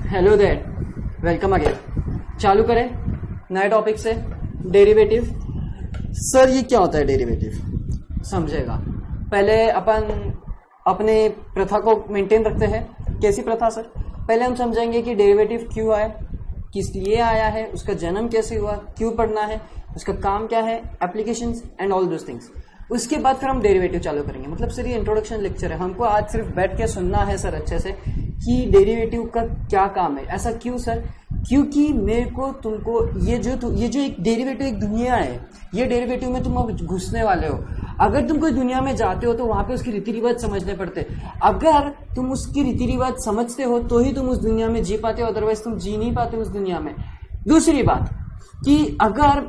Hello there, welcome again. चालू करें नए टॉपिक से, डेरिवेटिव। सर ये क्या होता है डेरिवेटिव? समझेगा। पहले अपन अपने प्रथा को मेंटेन रखते हैं। कैसी प्रथा सर? पहले हम समझेंगे कि डेरिवेटिव क्यों आया, किस लिए आया है, उसका जन्म कैसे हुआ, क्यों पढ़ना है, उसका काम क्या है, applications and all those things. उसके बाद फिर हम डेरिवेटिव चालू करेंगे। मतलब सर ये इंट्रोडक्शन लेक्चर है, हमको आज सिर्फ बैठ के सुनना है सर अच्छे से कि डेरिवेटिव का क्या काम है। ऐसा क्यों सर? क्योंकि मेरे को तुमको ये जो एक डेरिवेटिव एक दुनिया है, ये डेरिवेटिव में तुम अब घुसने वाले हो। अगर तुम कोई दुनिया में जाते हो तो वहां पे उसकी रीति रिवाज समझने पड़ते। अगर तुम उसकी रीति रिवाज समझते हो तो ही तुम उस दुनिया में जी पाते हो, अदरवाइज तुम जी नहीं पाते उस दुनिया में। दूसरी बात कि अगर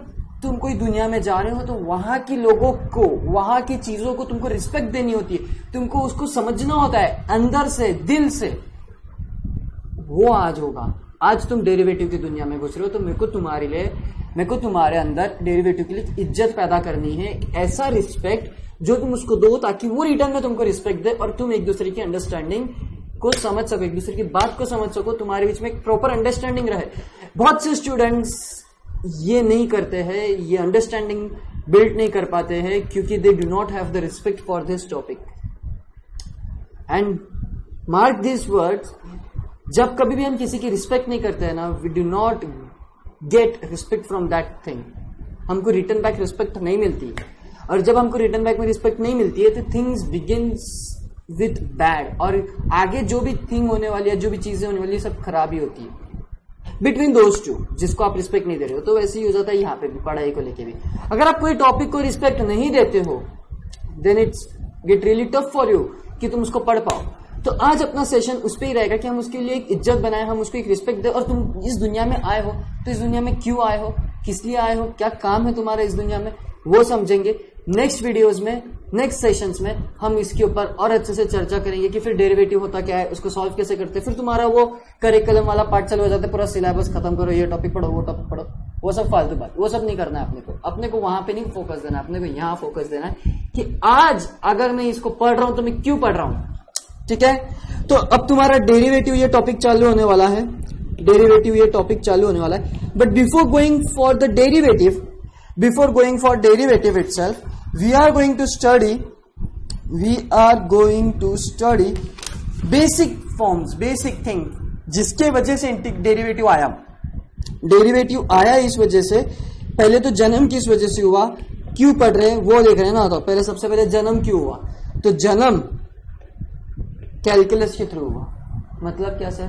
तुम कोई दुनिया में जा रहे हो तो वहां के लोगों को, वहां की चीजों को तुमको रिस्पेक्ट देनी होती है, तुमको उसको समझना होता है अंदर से, दिल से। वो आज होगा। आज तुम डेरिवेटिव की दुनिया में घुस रहे हो तो मेरे को तुम्हारे अंदर डेरिवेटिव के लिए इज्जत पैदा करनी है, ऐसा रिस्पेक्ट जो तुम उसको दो ताकि वो रिटर्न में तुमको रिस्पेक्ट दे और तुम एक दूसरे की अंडरस्टैंडिंग को समझ सको, एक दूसरे की बात को समझ सको, तुम्हारे बीच में एक प्रॉपर अंडरस्टैंडिंग रहे। बहुत से स्टूडेंट्स ये नहीं करते हैं, ये अंडरस्टैंडिंग बिल्ड नहीं कर पाते हैं क्योंकि they do not have the respect for this topic. And mark this words, जब कभी भी हम किसी की रिस्पेक्ट नहीं करते हैं ना, we do not get respect from that thing. हमको रिटर्न बैक रिस्पेक्ट नहीं मिलती, और जब हमको रिटर्न बैक में रिस्पेक्ट नहीं मिलती है तो थिंग्स बिगिन्स विथ बैड, और आगे जो भी थिंग होने वाली है, जो भी चीजें होने वाली है, सब खराब ही होती है बिटवीन दोज टू, जिसको आप रिस्पेक्ट नहीं दे रहे हो। तो वैसे ही हो जाता है यहाँ पे भी, पढ़ाई को लेके भी। अगर आप कोई टॉपिक को रिस्पेक्ट नहीं देते हो then it's get really tough for you कि तुम उसको पढ़ पाओ। तो आज अपना सेशन उस पर ही रहेगा कि हम उसके लिए एक इज्जत बनाए, हम उसको एक रिस्पेक्ट दे। और तुम इस दुनिया में आए हो तो इस दुनिया में क्यों आए हो, किस लिए आए हो, क्या काम है तुम्हारा इस दुनिया में, वो समझेंगे। नेक्स्ट वीडियोस में, नेक्स्ट सेशंस में हम इसके ऊपर और अच्छे से चर्चा करेंगे कि फिर डेरिवेटिव होता क्या है, उसको सॉल्व कैसे करते हैं। फिर तुम्हारा वो करिकुलम वाला पार्ट चालू हो जाता है, पूरा सिलेबस खत्म करो, ये टॉपिक पढ़ो, वो टॉपिक पढ़ो, वो सब फालतू बात, वो सब नहीं करना है अपने को वहां पे नहीं फोकस देना है, अपने को यहाँ फोकस देना है कि आज अगर मैं इसको पढ़ रहा हूं तो मैं क्यों पढ़ रहा हूं। ठीक है, तो अब तुम्हारा डेरिवेटिव ये टॉपिक चालू होने वाला है, डेरिवेटिव ये टॉपिक चालू होने वाला है। But before going for derivative itself, we are going to study basic forms, basic thing, जिसके वजह से डेरिवेटिव आया। डेरिवेटिव आया इस वजह से, पहले तो जन्म किस वजह से हुआ, क्यों पढ़ रहे हैं वो देख रहे हैं ना। तो पहले सबसे पहले जन्म क्यों हुआ, तो जन्म कैलकुलस के थ्रू हुआ। मतलब क्या सर?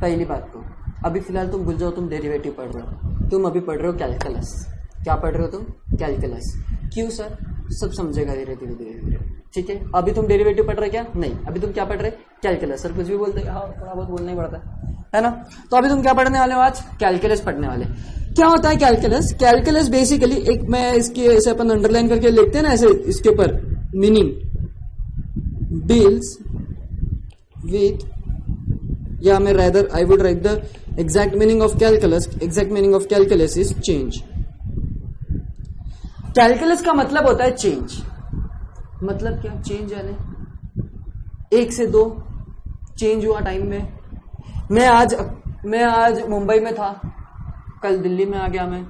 पहली बात तो अभी फिलहाल तुम भूल जाओ, तुम डेरिवेटिव पढ़ रहे हो, तुम अभी पढ़ रहे हो कैलकुलस। क्या पढ़ रहे हो तुम? कैलकुलस। क्यों सर? सब समझेगा धीरे धीरे। ठीक है, अभी तुम डेरिवेटिव पढ़ रहे क्या? नहीं, अभी तुम क्या पढ़ रहे? कैलकुलस। सर कुछ भी बोलते हैं, हाँ थोड़ा बहुत बोलना ही पड़ता है ना। तो अभी तुम क्या पढ़ने वाले हो आज? कैलकुलस पढ़ने वाले। क्या होता है कैलकुलस? कैलकुलस बेसिकली एक, मैं इसकी ऐसे अपन अंडरलाइन करके लिखते हैं ना ऐसे, इसके ऊपर मीनिंग डील्स विथ, या मैं rather I would write the exact meaning of calculus. Exact meaning of calculus is change. Calculus का मतलब होता है चेंज। मतलब क्या? चेंज यानी 1 से 2 चेंज हुआ टाइम में। मैं आज मुंबई में था, कल दिल्ली में आ गया, मैं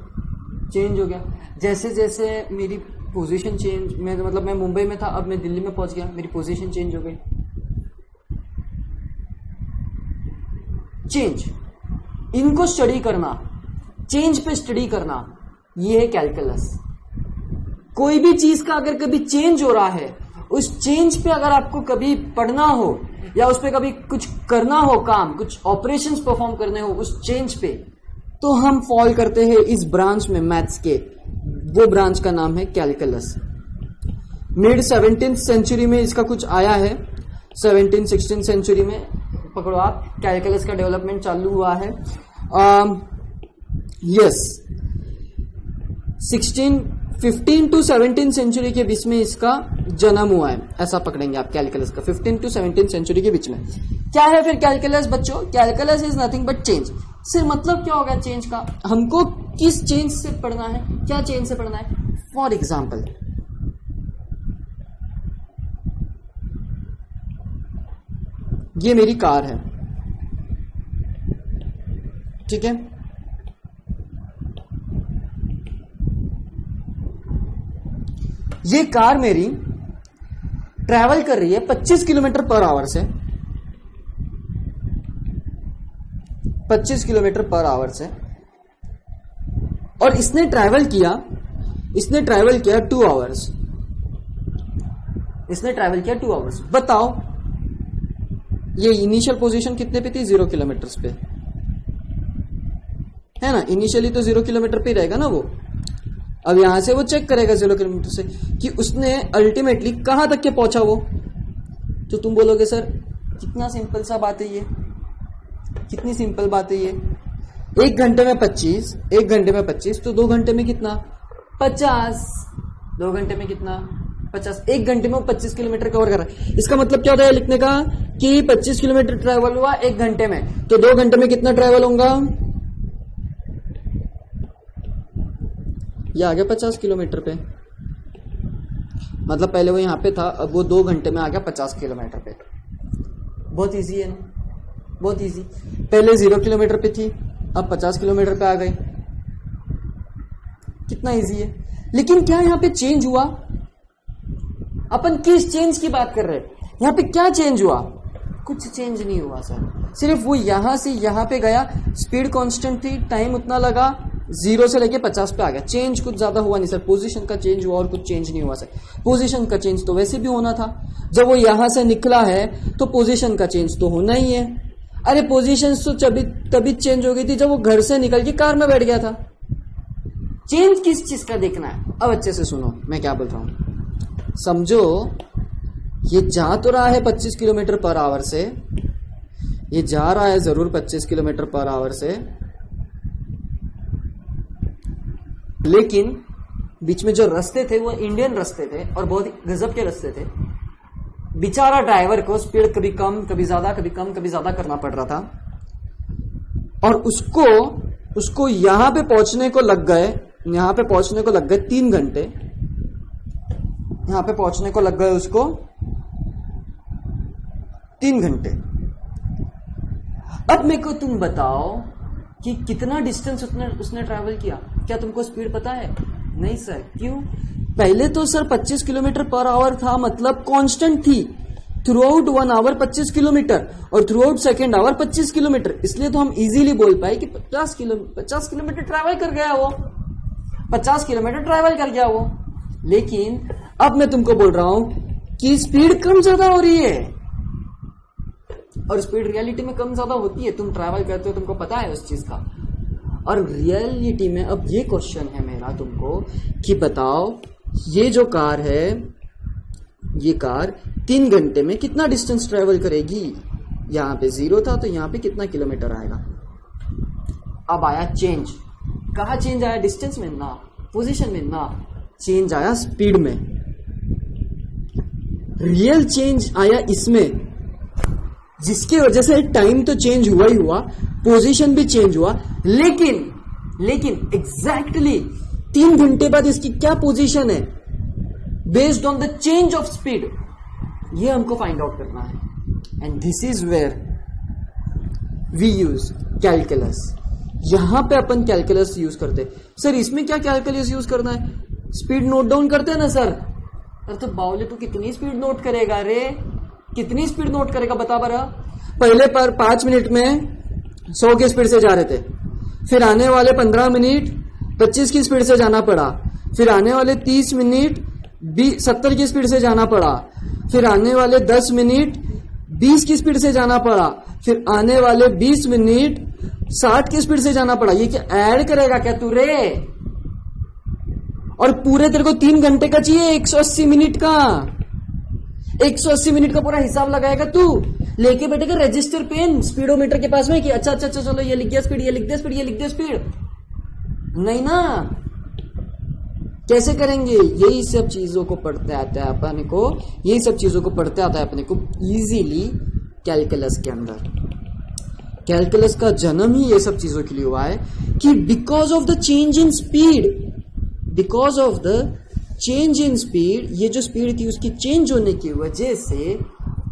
चेंज हो गया। जैसे जैसे मेरी पोजीशन चेंज, मतलब मैं मुंबई में था, अब मैं दिल्ली में पहुंच गया, मेरी पोजीशन चेंज हो गई। चेंज, इनको स्टडी करना, चेंज पे स्टडी करना, ये है कैलकुलस। कोई भी चीज का अगर कभी चेंज हो रहा है, उस चेंज पे अगर आपको कभी पढ़ना हो या उस पे कभी कुछ करना हो, काम, कुछ ऑपरेशंस परफॉर्म करने हो उस चेंज पे, तो हम फॉल करते हैं इस ब्रांच में मैथ्स के। वो ब्रांच का नाम है कैलकुलस। मिड 17th सेंचुरी में इसका कुछ आया है, 17th-16th सेंचुरी में पकड़ो आप, कैलकुलस का डेवलपमेंट चालू हुआ है। यस, 15 to 17 सेंचुरी के बीच में इसका जन्म हुआ है, ऐसा पकड़ेंगे आप कैलकुलस का। 15 to 17 सेंचुरी के बीच में क्या है फिर कैलकुलस बच्चों? Calculus is nothing but change. सिर्फ मतलब क्या होगा चेंज का? हमको किस चेंज से पढ़ना है, क्या चेंज से पढ़ना है? फॉर एग्जाम्पल, ये मेरी कार है, ठीक है। ये कार मेरी ट्रैवल कर रही है 25 किलोमीटर पर आवर से, 25 किलोमीटर पर आवर से, और इसने ट्रैवल किया 2 आवर्स। इसने ट्रैवल किया 2 आवर्स। बताओ ये इनिशियल पोजीशन कितने पे थी? 0 किलोमीटर पे है ना। इनिशियली तो 0 किलोमीटर पे रहेगा ना वो। अब यहां से वो चेक करेगा 0 किलोमीटर से कि उसने अल्टीमेटली कहां तक के पहुंचा वो। तो तुम बोलोगे सर कितना सिंपल सा बात है ये, कितनी सिंपल बात है ये। 1 घंटे में 25, 1 घंटे में 25, तो 2 घंटे में कितना? 50। 2 घंटे में कितना? 50। 1 घंटे में वो 25 किलोमीटर कवर कर रहा है। इसका मतलब क्या होता है लिखने का कि 25 किलोमीटर ट्रैवल हुआ 1 घंटे में, तो 2 घंटे में कितना ट्रैवल होगा? ये आ गया 50 किलोमीटर पे। मतलब पहले वो यहां पे था, अब वो 2 घंटे में आ गया 50 किलोमीटर पे। बहुत इजी है ना, बहुत इजी। पहले 0 किलोमीटर पे थी, अब 50 किलोमीटर पे आ गई। कितना इजी है। लेकिन क्या यहां पे चेंज हुआ? अपन किस चेंज की बात कर रहे हैं? यहां पे क्या चेंज हुआ? कुछ चेंज नहीं हुआ सर। सिर्फ वो यहां से यहां पे गया, स्पीड कांस्टेंट थी, टाइम उतना लगा, 0 से लेके 50 पे आ गया। चेंज कुछ ज्यादा हुआ नहीं सर। पोजीशन का चेंज हुआ और कुछ चेंज नहीं हुआ सर। पोजीशन का चेंज तो वैसे भी होना था, जब वो यहां से निकला है तो पोजीशन का चेंज तो होना ही है। अरे पोजीशन तो तभी चेंज हो गई थी जब वो घर से निकल के कार में बैठ गया था। चेंज किस चीज का देखना है? अब अच्छे से सुनो मैं क्या बोल रहा हूं। समझो ये जा तो रहा है 25 किलोमीटर पर आवर से, ये जा रहा है जरूर 25 किलोमीटर पर आवर से, लेकिन बीच में जो रास्ते थे वो इंडियन रास्ते थे और बहुत गजब के रास्ते थे। बेचारा ड्राइवर को स्पीड कभी कम कभी ज्यादा, कभी कम कभी ज्यादा करना पड़ रहा था। और उसको यहां पे पहुंचने को लग गए 3 घंटे। यहां पे पहुंचने को लग गए उसको 3 घंटे। अब मेरे को तुम बताओ कि कितना डिस्टेंस उसने ट्रैवल किया। क्या तुमको स्पीड पता है? नहीं सर। क्यों? पहले तो सर 25 किलोमीटर पर आवर था, मतलब कांस्टेंट थी थ्रू आउट 1 आवर 25 किलोमीटर और through out second hour 25 kilometre. इसलिए तो हम इजीली बोल पाए कि 50 किलोमीटर ट्रैवल कर गया वो, 50 किलोमीटर ट्रैवल कर गया वो। लेकिन अब मैं तुमको बोल रहा हूं कि स्पीड कम ज्यादा हो रही है, और स्पीड रियलिटी में कम ज्यादा होती है। तुम ट्रैवल करते हो, तुमको पता है उस चीज का। और रियलिटी में अब ये क्वेश्चन है मेरा तुमको कि बताओ ये जो कार है, ये कार 3 घंटे में कितना डिस्टेंस ट्रैवल करेगी? यहां पे 0 था तो यहां पे कितना किलोमीटर आएगा? अब आया चेंज। कहा चेंज आया? डिस्टेंस में ना, पोजीशन में ना, चेंज आया स्पीड में। रियल चेंज आया इसमें, जिसकी वजह से टाइम तो चेंज हुआ ही हुआ, पोजीशन भी चेंज हुआ, लेकिन एग्जैक्टली 3 घंटे बाद इसकी क्या पोजीशन है based on the change of speed, ये हमको फाइंड आउट करना है। And this is where we use calculus. यहां पे अपन कैलकुलस यूज करते। सर इसमें क्या कैलकुलस यूज करना है? स्पीड नोट डाउन करते हैं ना सर। अरे तो बावले तू कितनी स्पीड नोट करेगा रे? कितनी स्पीड नोट करेगा बता बरा। पहले पर 5 मिनट में 100 की स्पीड से जा रहे थे, फिर आने वाले 15 मिनट 25 की स्पीड से जाना पड़ा, फिर आने वाले 30 मिनट 70 की स्पीड से जाना पड़ा, फिर आने वाले 10 मिनट 20 की स्पीड से जाना पड़ा, फिर आने वाले 20 मिनट 60 की स्पीड से जाना पड़ा। ये क्या ऐड करेगा क्या तू रे? और पूरे तेरे को 3 घंटे का चाहिए 180 मिनट का, 180 मिनट का पूरा हिसाब लगाएगा तू। लेके बैठेगा रजिस्टर पेन स्पीडोमीटर के पास में कि अच्छा चलो ये लिख दिया स्पीड, ये लिख दिया स्पीड, ये लिख दिया स्पीड। नहीं ना, कैसे करेंगे? यही सब चीजों को पढ़ते आता है अपने को, यही सब चीजों को पढ़ते आता है अपने को इजीली कैलकुलस के अंदर। कैलकुलस का जन्म ही ये सब चीजों के लिए हुआ है कि because of the change in speed, because of the change in speed, ये जो स्पीड थी उसकी चेंज होने की वजह से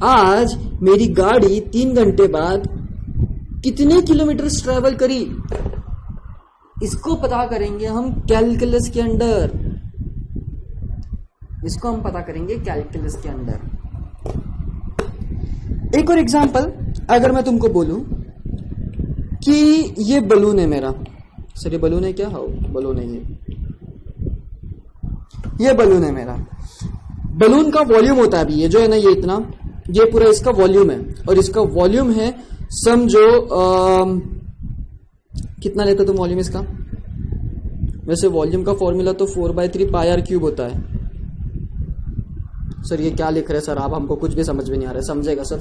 आज मेरी गाड़ी 3 घंटे बाद कितने किलोमीटर ट्रेवल करी, इसको पता करेंगे हम कैलकुलस के अंदर, इसको हम पता करेंगे कैलकुलस के अंदर। एक और एग्जांपल, अगर मैं तुमको बोलूं कि ये बलून है मेरा, सर ये बलून है क्या? हाँ बलून है, ये बलून है मेरा। बलून का वॉल्यूम होता है अभी ये जो है ना, ये इतना, ये पूरा इसका वॉल्यूम है, और इसका वॉल्यूम है समझो कितना लेते तुम वॉल्यूम इसका? वैसे वॉल्यूम का फॉर्मूला तो 4/3 पाई आर क्यूब होता है। सर ये क्या लिख रहे हैं सर आप, हमको कुछ भी समझ में नहीं आ रहा है। समझेगा सब,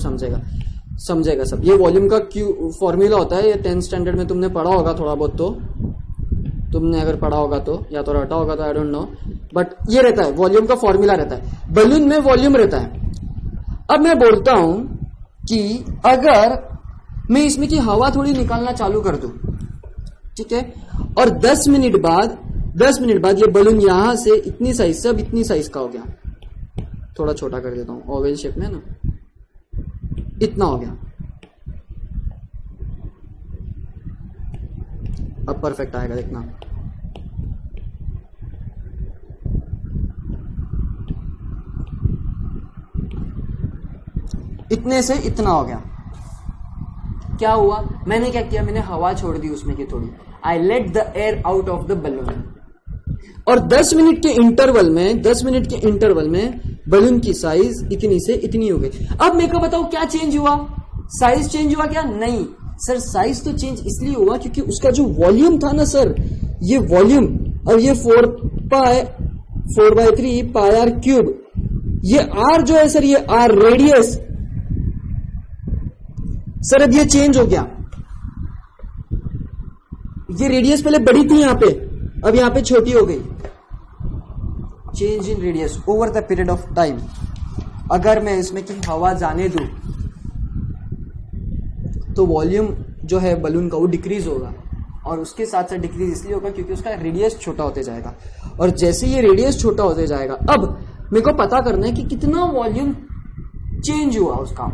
समझेगा सब। ये वॉल्यूम का क्यू फॉर्मूला होता है, ये 10th स्टैंडर्ड में तुमने पढ़ा होगा थोड़ा बहुत, तो तुमने अगर पढ़ा होगा तो, या तो रटा होगा तो आई डोंट नो, बट ये रहता है वॉल्यूम का फॉर्मूला रहता है। बलून में वॉल्यूम रहता है। अब मैं बोलता हूं कि अगर मैं इसमें की हवा थोड़ी निकालना चालू कर दूं, ठीक है, और 10 मिनट बाद ये बलून यहां से इतनी साइज से अब इतनी साइज का हो गया, थोड़ा छोटा कर देता हूं, ओवल शेप में ना, इतना हो गया। अब परफेक्ट आएगा देखना। इतने से इतना हो गया। क्या हुआ? मैंने क्या किया, मैंने हवा छोड़ दी उसमें की थोड़ी, I let the air out of the balloon, और 10 मिनट के इंटरवल में बलून की साइज इतनी से इतनी हो गई। अब मेरे को बताओ क्या चेंज हुआ? साइज चेंज हुआ क्या? नहीं सर, साइज तो चेंज इसलिए हुआ क्योंकि उसका जो वॉल्यूम था ना सर, ये वॉल्यूम, और ये 4/3 पाई आर क्यूब, ये आर जो है सर, ये आर रेडियस सर, अब ये चेंज हो गया। ये रेडियस पहले बड़ी थी यहां पे, अब यहां पे छोटी हो गई। Change in radius over the period of time. अगर मैं इसमें की हवा जाने दूं तो वॉल्यूम जो है बलून का वो डिक्रीज होगा, और उसके साथ साथ डिक्रीज इसलिए होगा क्योंकि उसका रेडियस छोटा होते जाएगा, और जैसे ये रेडियस छोटा होते जाएगा, अब मेरे को पता करना है कि कितना वॉल्यूम चेंज हुआ उसका।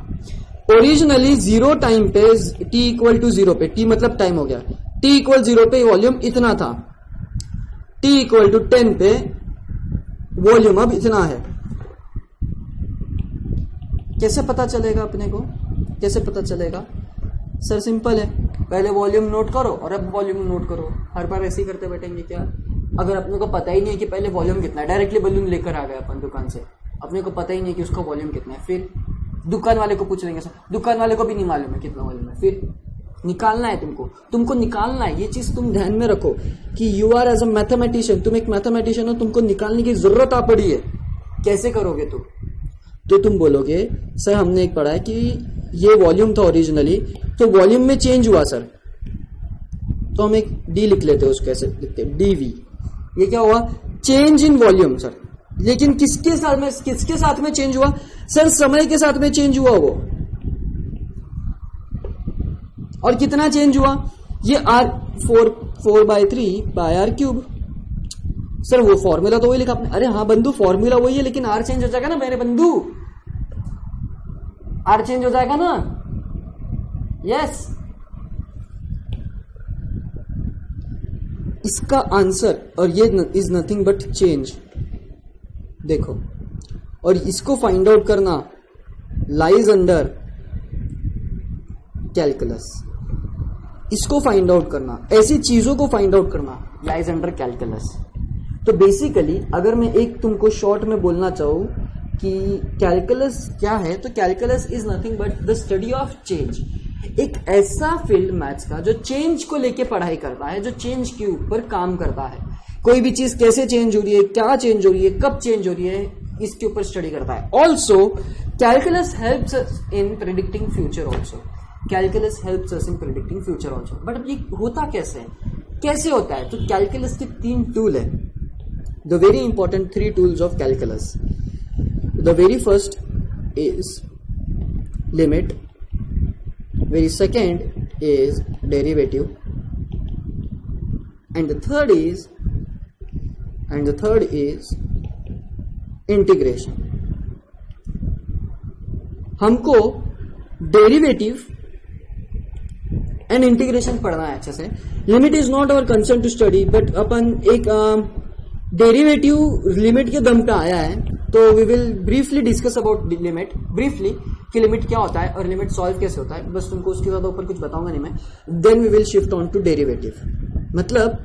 ओरिजिनली 0 टाइम पे, t = 0 पे, t मतलब टाइम हो गया, t = 0 पे वॉल्यूम इतना था, t = 10 पे वॉल्यूम अब इतना है। कैसे पता चलेगा अपने को? कैसे पता चलेगा सर? सिंपल है, पहले वॉल्यूम नोट करो और अब वॉल्यूम नोट करो। हर बार ऐसे ही करते बैठेंगे क्या? अगर अपने को पता ही नहीं है कि पहले वॉल्यूम कितना है, डायरेक्टली बलून लेकर आ गए अपन दुकान से, अपने को पता ही नहीं कि उसका वॉल्यूम कितना है, फिर दुकान वाले को पूछ लेंगे, सर दुकान वाले को भी नहीं मालूम है कितना वॉल्यूम है, फिर निकालना है तुमको निकालना है। ये चीज तुम ध्यान में रखो कि you are as a mathematician, तुम एक मैथमेटिशियन हो, तुमको निकालने की जरूरत आ पड़ी है। कैसे करोगे तुम? तो तुम बोलोगे सर हमने एक पढ़ा है कि ये वॉल्यूम था ओरिजिनली, तो वॉल्यूम में चेंज हुआ सर, तो हम एक डी लिख लेते हैं, उसको कैसे लिखते हैं? डीवी। ये क्या हुआ? Change in volume sir. लेकिन किसके साथ में चेंज हुआ सर? समय के साथ में चेंज हुआ वो। और कितना चेंज हुआ? ये are 4/3 pi r cube. Sir वो फॉर्मूला तो वही लिखा आपने। अरे हाँ बंधु, फॉर्मूला वही है, लेकिन आर चेंज हो जाएगा ना मेरे बंधु, आर चेंज हो जाएगा ना। यस, इसका आंसर, और ये इज नथिंग बट चेंज। देखो, और इसको फाइंड आउट करना लाइज अंडर कैलकुलस। इसको फाइंड आउट करना, ऐसी चीजों को फाइंड आउट करना लाइज अंडर कैलकुलस। तो बेसिकली अगर मैं एक तुमको शॉर्ट में बोलना चाहूं कि कैलकुलस क्या है, तो calculus is nothing but the study of change. एक ऐसा फील्ड मैथ्स का जो चेंज को लेके पढ़ाई करता है, जो चेंज के ऊपर काम करता है। कोई भी चीज कैसे चेंज हो रही है, क्या चेंज हो रही है, कब चेंज हो रही है, इसके ऊपर स्टडी करता है। Also calculus helps us in predicting future also. Calculus helps us in predicting future also. But अब ये होता कैसे है, कैसे होता है? तो कैलकुलस के 3 टूल है, the very important 3 tools of calculus. The very first is limit, very second is derivative, and the third is integration. हमको डेरिवेटिव एंड इंटीग्रेशन पढ़ना है अच्छे से। Limit is not our concern to study, but अपन एक derivative limit के दम पे आया है, तो we will briefly discuss about limit, briefly कि लिमिट क्या होता है और लिमिट सॉल्व कैसे होता है, बस तुमको उसके ज्यादा ऊपर कुछ बताऊंगा नहीं मैं। Then we will shift on to derivative. मतलब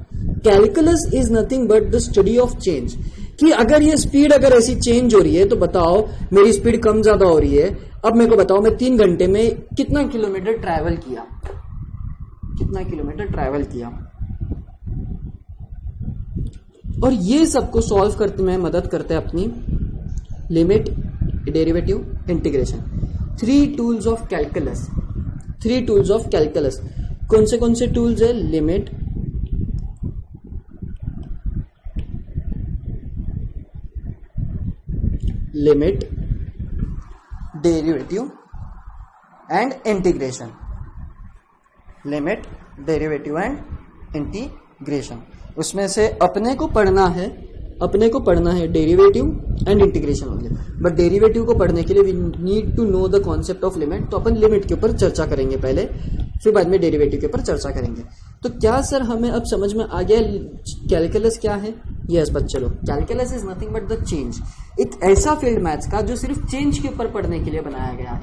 calculus is nothing but the study of change, कि अगर ये स्पीड अगर ऐसी चेंज हो रही है तो बताओ मेरी स्पीड कम ज्यादा हो रही है, अब मेरे को बताओ मैं 3 घंटे में कितना किलोमीटर ट्रैवल किया, कितना किलोमीटर ट्रैवल किया। और ये सबको सॉल्व करते में मदद करते हैं अपनी limit, derivative, integration. 3 tools of calculus, 3 tools of calculus. कौन से टूल्स है? Limit, derivative and integration. Limit, derivative and integration. उसमें से अपने को पढ़ना है derivative and integration only. But derivative को पढ़ने के लिए we need to know the concept of limit, तो अपन लिमिट के ऊपर चर्चा करेंगे पहले, फिर बाद में डेरिवेटिव के ऊपर चर्चा करेंगे। तो क्या सर हमें अब समझ में आ गया कैलकुलस क्या है? यस बच्चे लोग, calculus is nothing but the change. एक ऐसा फील्ड मैथ्स का जो सिर्फ चेंज के ऊपर पढ़ने के लिए बनाया गया है।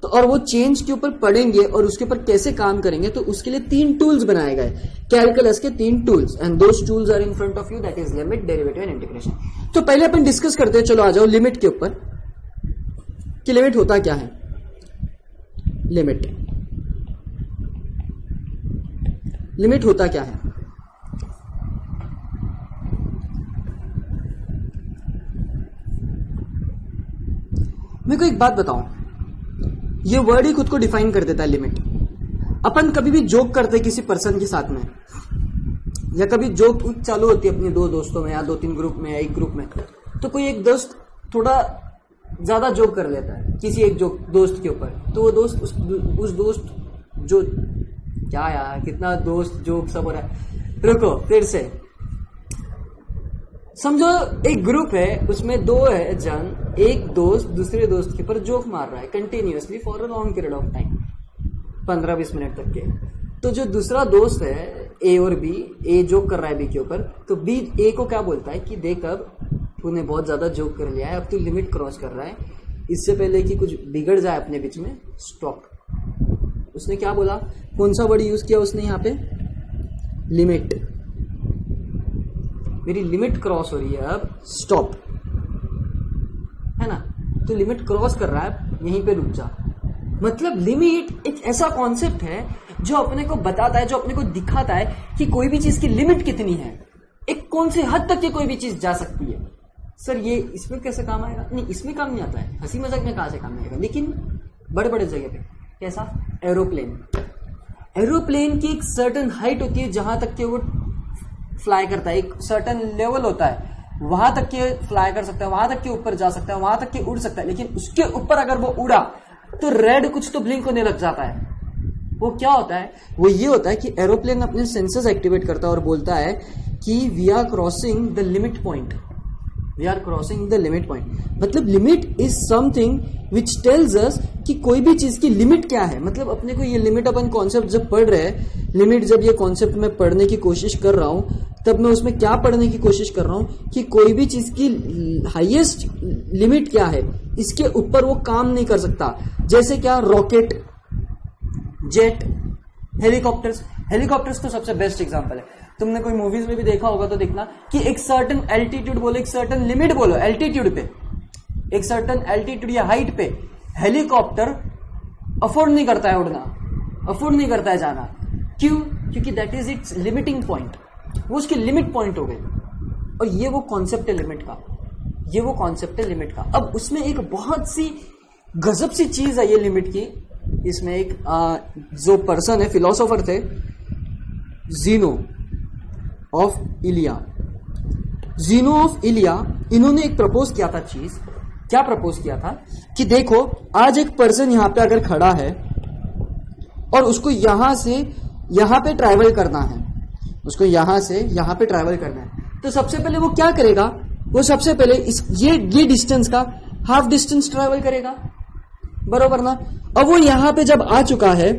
तो और वो चेंज के ऊपर पढ़ेंगे और उसके ऊपर कैसे काम करेंगे, तो उसके लिए 3 टूल्स बनाए गए, कैलकुलस के 3 tools, and those tools are in front of you, that is limit, derivative and integration. तो पहले अपन डिस्कस करते हैं, चलो आ जाओ लिमिट के ऊपर, कि लिमिट होता क्या है। लिमिट होता क्या है? मेरे को एक बात बताओ, ये वर्ड ही खुद को डिफाइन कर देता है लिमिट। अपन कभी भी जोक करते हैं किसी पर्सन के साथ में, या कभी जोक चालू होती है अपने 2 दोस्तों में या 2-3 ग्रुप में या एक ग्रुप में, तो कोई एक दोस्त थोड़ा ज्यादा जोक कर लेता है किसी एक दोस्त के ऊपर, तो वो दोस्त उस दोस्त जो क्या यार कितना दोस्त जोक सब हो रहा है, रुको फिर से समझो एक ग्रुप है, उसमें 2 है जन, एक दोस्त दूसरे दोस्त के ऊपर जोक मार रहा है continuously for a long period of time, 15-20 minute तक के। तो जो दूसरा दोस्त है ए और बी, ए जोक कर रहा है बी के ऊपर, तो बी ए को क्या बोलता है कि देख अब तूने बहुत ज्यादा जोक कर लिया है, अब तू लिमिट क्रॉस कर रहा है, इससे पहले कि कुछ बिगड़ जाए अपने बीच में, स्टॉप। उसने क्या बोला, कौन सा वर्ड यूज किया उसने यहाँ पे? लिमिट। मेरी लिमिट क्रॉस हो रही है, अब स्टॉप, है ना? तो लिमिट क्रॉस कर रहा है, यहीं पे रुक जा। मतलब लिमिट एक ऐसा कॉन्सेप्ट है जो अपने को बताता है, जो अपने को दिखाता है कि कोई भी चीज की लिमिट कितनी है, एक कौन से हद तक की कोई भी चीज जा सकती है। सर ये इसमें कैसे काम आएगा? नहीं, इसमें काम नहीं आता है, हंसी मजाक में कहां से काम आएगा, लेकिन बड़े बड़े जगह पे कैसा? एरोप्लेन की एक सर्टन हाइट होती है जहां तक के वो फ्लाई करता है, एक सर्टन लेवल होता है, वहां तक के फ्लाई कर सकता है, वहां तक के ऊपर जा सकता है, वहां तक के उड़ सकता है, लेकिन उसके ऊपर अगर वो उड़ा तो रेड कुछ तो ब्लिंक होने लग जाता है। वो क्या होता है? वो ये होता है कि एरोप्लेन अपने सेंसर्स एक्टिवेट करता है और बोलता है कि we are crossing the limit point, we are crossing the limit point. मतलब limit is something which tells us कि कोई भी चीज की लिमिट क्या है। मतलब अपने को ये लिमिट, अपन कॉन्सेप्ट जब पढ़ रहे हैं, लिमिट जब ये कॉन्सेप्ट में पढ़ने की कोशिश कर रहा हूं, तब मैं उसमें क्या पढ़ने की कोशिश कर रहा हूं कि कोई भी चीज की हाईएस्ट लिमिट क्या है, इसके ऊपर वो काम नहीं कर सकता। जैसे क्या? रॉकेट, जेट, हेलीकॉप्टर्स तो सबसे बेस्ट एग्जांपल है। तुमने कोई मूवीज में भी देखा होगा तो देखना कि एक सर्टन एल्टीट्यूड बोलो, एक सर्टन लिमिट बोलो, एल्टीट्यूड पे, एक सर्टन एल्टीट्यूड या हाइट पे हेलीकॉप्टर अफोर्ड नहीं करता है उड़ना, अफोर्ड नहीं करता है जाना। क्यों? क्योंकि that is it's limiting point, वो उसकी लिमिट पॉइंट हो गई। और ये वो कॉन्सेप्ट है लिमिट का, ये वो कॉन्सेप्ट है लिमिट का। अब उसमें एक बहुत सी गजब सी चीज है ये लिमिट की। इसमें एक जो पर्सन है, फिलोसोफर थे, जीनो of Elia, Gino of Elia, इन्होंने एक प्रपोज किया था चीज। क्या प्रपोज किया था कि देखो आज एक पर्सन यहां पे अगर खड़ा है और उसको यहां से यहां पे ट्रैवल करना है, उसको यहां से यहां पे ट्रैवल करना है, तो सबसे पहले वो क्या करेगा? वो सबसे पहले ये डिस्टेंस का हाफ डिस्टेंस ट्रैवल करेगा, बरोबर ना? अब वो यहां पे जब आ चुका है,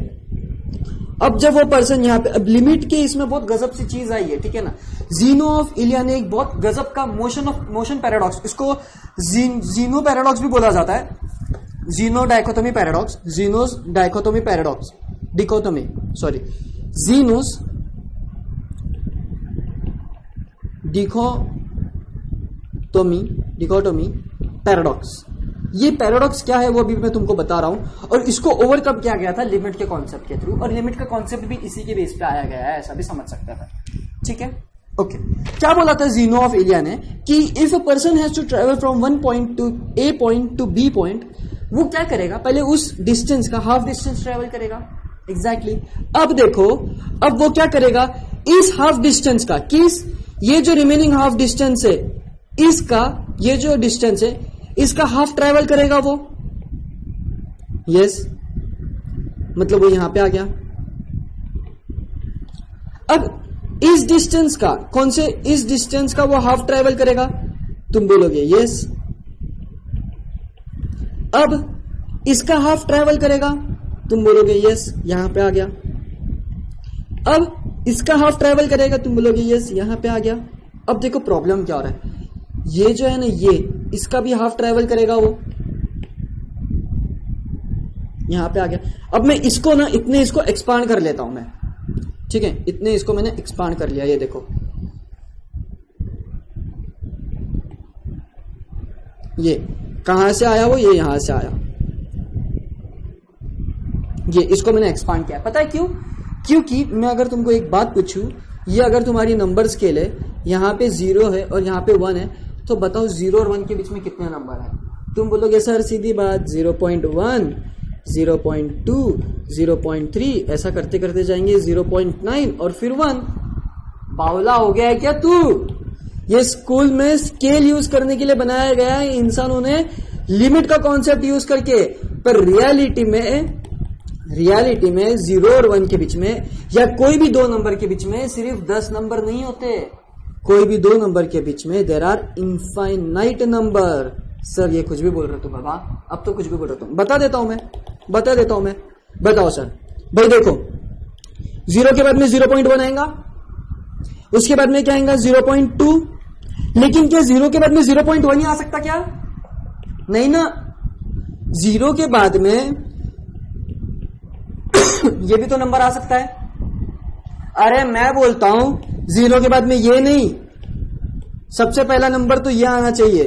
अब जब वो पर्सन यहाँ पे, अब लिमिट के इसमें बहुत गजब सी चीज आई है, ठीक है ना। जीनो ऑफ इलिया ने एक बहुत गजब का मोशन पैराडॉक्स, इसको जीनो पैराडॉक्स भी बोला जाता है, Zeno dichotomy paradox, Zeno's dichotomy paradox, dichotomy sorry, Zeno's dichotomy paradox. ये पैराडॉक्स क्या है वो अभी मैं तुमको बता रहा हूं, और इसको ओवरकम किया गया था लिमिट के कॉन्सेप्ट के थ्रू, और लिमिट का कॉन्सेप्ट भी इसी के बेस पे आया गया है, ऐसा भी समझ सकता था, ठीक है। ओके, क्या बोला था जीनो ऑफ इलिया ने कि if a person has to travel from one point to A point to B point, वो क्या करेगा, पहले उस डिस्टेंस का हाफ डिस्टेंस ट्रेवल करेगा, एग्जैक्टली। अब देखो, अब वो क्या करेगा, इस हाफ डिस्टेंस का, किस, ये जो रिमेनिंग हाफ डिस्टेंस है इसका, ये जो डिस्टेंस है इसका हाफ ट्रेवल करेगा वो, यस, मतलब वो यहां पे आ गया। अब इस डिस्टेंस का, कौन से, इस डिस्टेंस का वो हाफ ट्रेवल करेगा, तुम बोलोगे यस। अब इसका हाफ ट्रेवल करेगा, तुम बोलोगे यस, यहां पे आ गया। अब इसका हाफ ट्रेवल करेगा, तुम बोलोगे यस, यहां पे आ गया। अब देखो प्रॉब्लम क्या हो रहा है, ये जो है ना, ये इसका भी हाफ ट्रेवल करेगा वो, यहां पे आ गया। अब मैं इसको ना, इतने इसको एक्सपांड कर लेता हूं मैं, ठीक है, इतने इसको मैंने एक्सपांड कर लिया, ये देखो, ये कहां से आया वो, ये यहां से आया, ये इसको मैंने एक्सपांड किया। पता है क्यों? क्योंकि मैं अगर तुमको एक बात पूछूं, ये अगर तुम्हारी नंबर स्केल है, यहां पे 0 है और यहां पे 1 है, तो बताओ 0 और 1 के बीच में कितने नंबर है? तुम बोलोगे सर सीधी बात 0.1, 0.2, 0.3, ऐसा करते करते जाएंगे 0.9 और फिर 1। बावला हो गया है क्या तू? ये स्कूल में स्केल यूज करने के लिए बनाया गया है इंसानों ने, लिमिट का कॉन्सेप्ट यूज करके, पर रियलिटी में 0 और 1 के बीच में, या कोई भी दो नंबर के बीच में सिर्फ 10 नंबर नहीं होते, कोई भी दो नंबर के बीच में there are infinite number. Sir ये कुछ भी बोल रहे हो तुम बाबा, अब तो कुछ भी बोल रहे हो तुम, बता देता हूं मैं, बताओ सर। भाई देखो, 0 के बाद में 0.1 आएगा, उसके बाद में क्या आएगा 0.2, लेकिन क्या 0 के बाद में 0.1 ही आ सकता क्या? नहीं ना, 0 के बाद में ये भी तो नंबर आ सकता है। अरे मैं बोलता हूं 0 के बाद में ये नहीं, सबसे पहला नंबर तो ये आना चाहिए।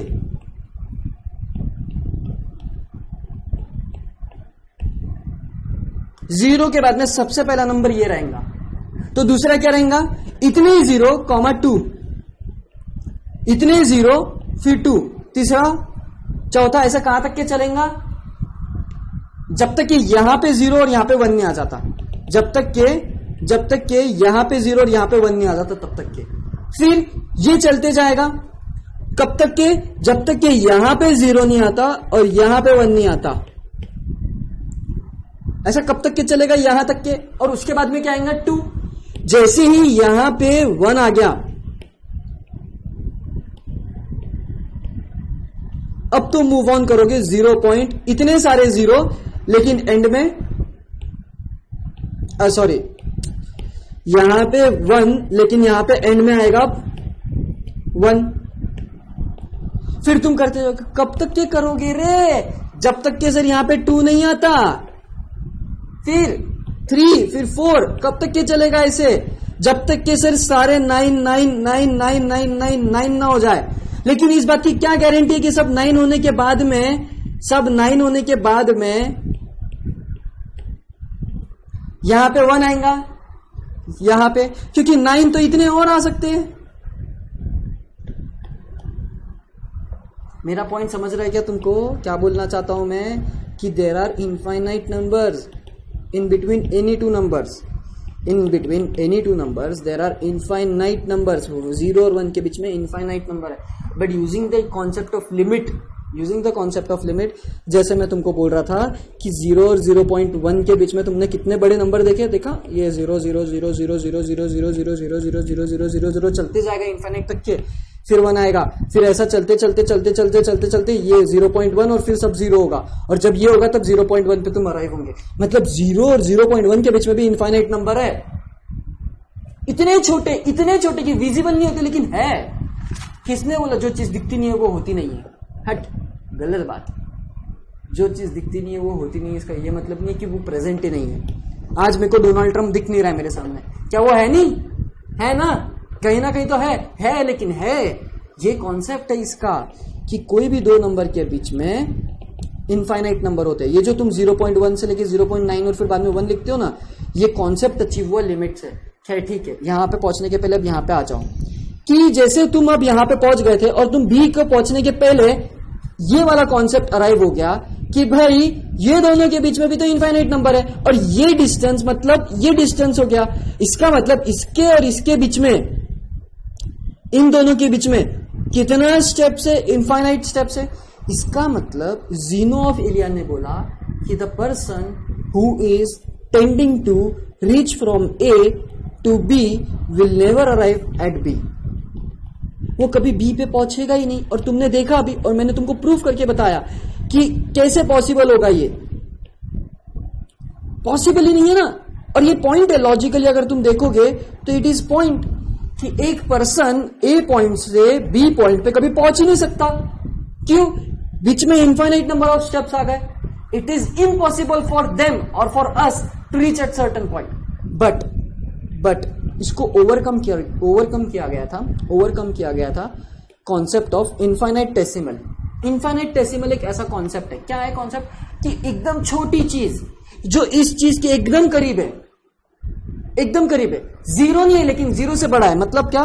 जीरो के बाद में सबसे पहला नंबर ये रहेगा, तो दूसरा क्या रहेगा, इतने 0,2, इतने 0 फिर 2, तीसरा चौथा, ऐसा कहां तक के चलेगा? जब तक कि यहां पे 0 और यहां पे 1 नहीं आ जाता, जब तक के यहां पे 0 और यहां पे 1 नहीं आ जाता, तब तक के फिर ये चलते जाएगा। कब तक के? जब तक के यहां पे 0 नहीं आता और यहां पे 1 नहीं आता। ऐसा कब तक के चलेगा? यहां तक के। और उसके बाद में क्या आएगा? 2। जैसे ही यहां पे 1 आ गया, अब तो मूव ऑन करोगे 0 पॉइंट, इतने सारे 0, लेकिन एंड में सॉरी, यहां पे 1, लेकिन यहां पे एंड में आएगा 1। फिर तुम करते हो, कब तक के करोगे रे? जब तक के सर यहां पे 2 नहीं आता, फिर 3, फिर 4, कब तक के चलेगा ऐसे? जब तक के सर सारे 9 9 9 9 9 9 9 ना हो जाए। लेकिन इस बात की क्या गारंटी है कि सब 9 होने के बाद में, सब 9 होने के बाद में यहां पे 1 आएगा, यहां पे, क्योंकि 9 तो इतने और आ सकते हैं। मेरा पॉइंट समझ रहा है क्या तुमको? क्या बोलना चाहता हूं मैं कि there are infinite numbers in between any two numbers, there are infinite numbers। 0 और 1 के बीच में infinite number है, but using the concept of limit, जैसे मैं तुमको बोल रहा था कि 0 और 0.1 के बीच में तुमने कितने बड़े नंबर देखे? देखा, ये 0 0 0 0 0 0 0 0 0 0 0 0 0 0 चलते जाएगा इनफाइनाइट तक के। फिर 1 आएगा, फिर ऐसा चलते चलते चलते चलते चलते चलते ये 0.1 और फिर सब 0 होगा, और जब ये होगा तब 0.1 पे तुम अराइव होंगे। मतलब 0 और 0.1 के बीच में भी इनफाइनाइट नंबर है। इतने छोटे कि विजिबल नहीं होते, लेकिन है। किसने बोला जो चीज दिखती नहीं है वो होती नहीं है? हट, गलत बात। जो चीज दिखती नहीं है वो होती नहीं है, इसका ये मतलब नहीं है कि वो प्रेजेंट ही नहीं है। आज मेरे को डोनाल्ड ट्रंप दिख नहीं रहा है मेरे सामने, क्या वो है नहीं? है ना कहीं तो है, लेकिन है। ये कॉन्सेप्ट है इसका कि कोई भी दो नंबर के बीच में इनफाइनाइट नंबर होते हैं। ये जो तुम 0.1 से लेके 0.9 और फिर बाद में 1 लिखते हो ना, ये कॉन्सेप्ट अचीव हुआ लिमिट से। खैर ठीक है, यहां पे पहुंचने के पहले अब यहां पे आ जाओ कि जैसे तुम अब यहां पे पहुंच गए थे और तुम बी को पहुंचने के पहले ये वाला कॉन्सेप्ट अराइव हो गया कि भाई ये दोनों के बीच में भी तो इनफाइनाइट नंबर है, और ये डिस्टेंस मतलब ये डिस्टेंस हो गया। इसका मतलब इसके और इसके बीच में, इन दोनों के बीच में कितना स्टेप्स है? इनफाइनाइट स्टेप्स है। इसका मतलब जीनो ऑफ इलियन ने बोला कि the person who is tending to reach from A to B will never arrive at B. वो कभी बी पे पहुंचेगा ही नहीं। और तुमने देखा अभी, और मैंने तुमको प्रूफ करके बताया कि कैसे पॉसिबल होगा। ये पॉसिबल ही नहीं है ना। और ये पॉइंट है, लॉजिकली अगर तुम देखोगे तो इट इज पॉइंट कि एक पर्सन ए पॉइंट से बी पॉइंट पे कभी पहुंच ही नहीं सकता। क्यों? बीच में इनफाइनाइट नंबर ऑफ स्टेप्स आ गए। It is impossible for them और for us to reach at certain point. But इसको ओवरकम किया गया था concept of infinite decimal. Infinite decimal एक ऐसा कॉन्सेप्ट है। क्या है कॉन्सेप्ट? कि एकदम छोटी चीज जो इस चीज के एकदम करीब है, जीरो नहीं है लेकिन जीरो से बड़ा है। मतलब क्या?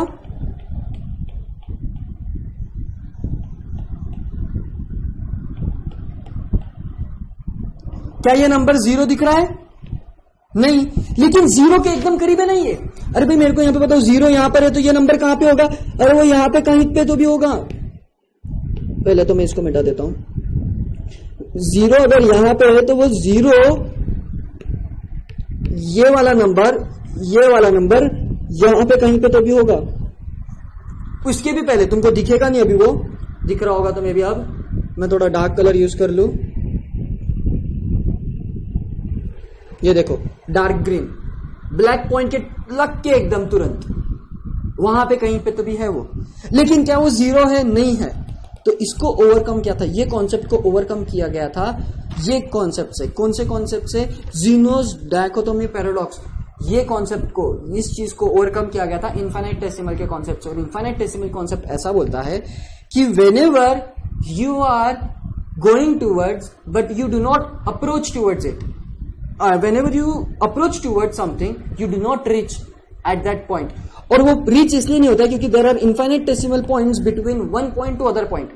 क्या ये नंबर जीरो दिख रहा है? नहीं, लेकिन जीरो के एकदम करीब है नहीं है। अरे भाई मेरे को यहां पे बताओ, जीरो यहां पर है तो ये नंबर कहां पे होगा? अरे वो यहां पे कहीं पे तो भी होगा। पहले तो मैं इसको मिटा देता हूं। जीरो अगर यहां पे है तो वो जीरो, ये वाला नंबर यहां पे कहीं पे तो भी होगा। उसके भी पहले तुमको दिखेगा नहीं, अभी वो दिख रहा होगा तो मैं भी अब मैं थोड़ा डार्क कलर यूज कर लूं। ये देखो डार्क ग्रीन, ब्लैक पॉइंट के लग के एकदम तुरंत वहां पे कहीं पे तो भी है वो। लेकिन क्या वो जीरो है? नहीं है। तो इसको ओवरकम किया था, ये कॉन्सेप्ट को ओवरकम किया गया था ये कॉन्सेप्ट से। कौन से कॉन्सेप्ट से? जीनोस डायकोटोमी पैराडॉक्स। ये कॉन्सेप्ट को, इस चीज को ओवरकम किया गया था इनफाइनाइट डेसिमल के कॉन्सेप्ट से। और इनफाइनाइट डेसिमल कॉन्सेप्ट ऐसा बोलता है कि whenever you are going towards but you do not approach towards it, whenever you approach towards something you do not reach at that point। और वो रीच इसलिए नहीं होता क्योंकि there are infinitesimal points between one point to other point।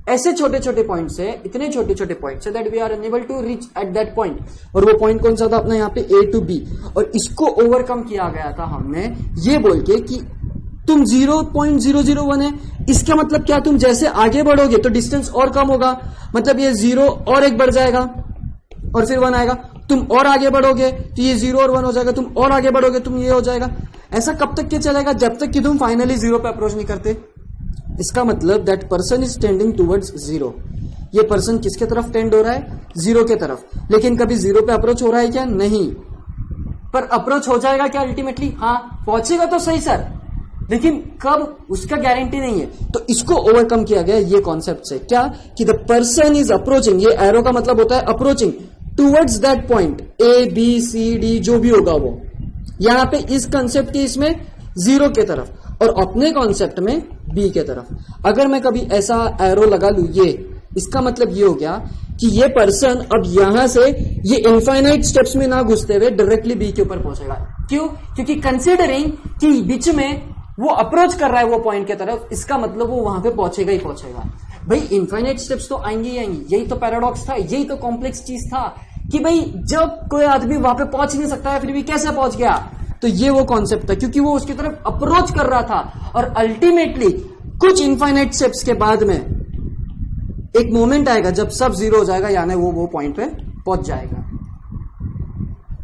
ऐसे छोटे छोटे point से, इतने छोटे छोटे पॉइंट से that we are unable to reach at that point। और वो पॉइंट कौन सा था अपना? यहाँ पे A to B। और इसको ओवरकम किया गया था हमने ये बोल के कि तुम 0.001 है। इसका मतलब क्या? तुम जैसे आगे बढ़ोगे तो डिस्टेंस और कम होगा, मतलब ये 0 और एक बढ़ जाएगा और फिर 1 आएगा। तुम और आगे बढ़ोगे तो ये 0 और 1 हो जाएगा, तुम और आगे बढ़ोगे तुम ये हो जाएगा। ऐसा कब तक के चलेगा? जब तक कि तुम फाइनली 0 पे अप्रोच नहीं करते। इसका मतलब that person is tending towards 0। ये पर्सन किसके तरफ टेंड हो रहा है? 0 के तरफ। लेकिन कभी 0 पे अप्रोच हो रहा है क्या? नहीं। पर अप्रोच हो जाएगा क्या अल्टीमेटली? हाँ, पहुंचेगा तो सही सर, लेकिन कब उसका गारंटी नहीं है। तो इसको ओवरकम किया गया ये कॉन्सेप्ट से। क्या? कि द पर्सन इज अप्रोचिंग, ये एरो का मतलब होता है approaching towards that point, A B C D जो भी होगा वो। यहां पे इस कंसेप्ट के इसमें 0 के तरफ और अपने कॉन्सेप्ट में बी के तरफ। अगर मैं कभी ऐसा एरो लगा लू ये, इसका मतलब ये हो गया कि ये पर्सन अब यहां से ये इनफाइनाइट स्टेप्स में ना घुसते हुए डायरेक्टली बी के ऊपर पहुंचेगा। क्यों? क्योंकि कंसिडरिंग कि बीच में वो अप्रोच कर रहा है वो पॉइंट की तरफ, इसका मतलब वो वहां पे पहुंचेगा ही पहुंचेगा। भाई इनफाइनाइट स्टेप्स तो आएंगे ही आएंगे। यही तो पैराडॉक्स था, यही तो कॉम्प्लेक्स चीज था कि भाई जब कोई आदमी वहां पे पहुंच नहीं सकता है फिर भी कैसे पहुंच गया। तो ये वो कॉन्सेप्ट था क्योंकि वो उसकी तरफ अप्रोच कर रहा था। और अल्टीमेटली कुछ इनफाइनाइट स्टेप्स के बाद में एक मोमेंट आएगा जब सब 0 हो जाएगा, यानी वो पॉइंट पे पहुंच जाएगा।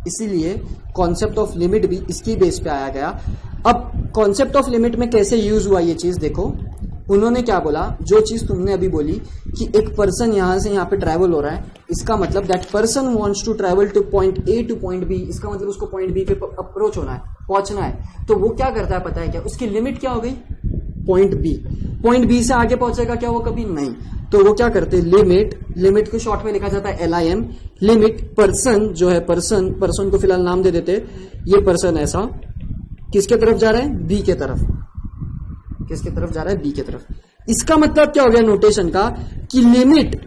इसीलिए कॉन्सेप्ट ऑफ लिमिट भी इसकी बेस पे आया गया। अब कॉन्सेप्ट ऑफ लिमिट में कैसे यूज हुआ ये चीज देखो। उन्होंने क्या बोला, जो चीज तुमने अभी बोली कि एक पर्सन यहां से यहां पे ट्रैवल हो रहा है, इसका मतलब that person wants to travel to point A to point B, इसका मतलब उसको पॉइंट बी पे अप्रोच होना है, पहुंचना है। तो वो क्या करता है पता है क्या, उसकी लिमिट क्या हो गई, पॉइंट बी से आगे पहुंचेगा क्या वो कभी नहीं। तो वो क्या करते हैं, लिमिट को शॉर्ट में लिखा जाता है LIM, लिमिट पर्सन जो है, पर्सन को फिलहाल नाम दे देते, ये पर्सन ऐसा किसके तरफ जा रहा है, बी के तरफ, किसके तरफ जा रहा है, बी के तरफ। इसका मतलब क्या हो गया नोटेशन का कि limit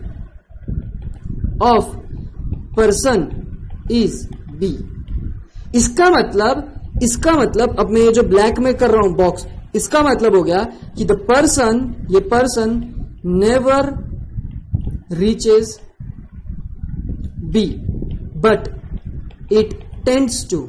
of person is B. इसका मतलब अब मैं ये जो ब्लैक में कर रहा हूं बॉक्स, इसका मतलब हो गया कि ये person never reaches B but it tends to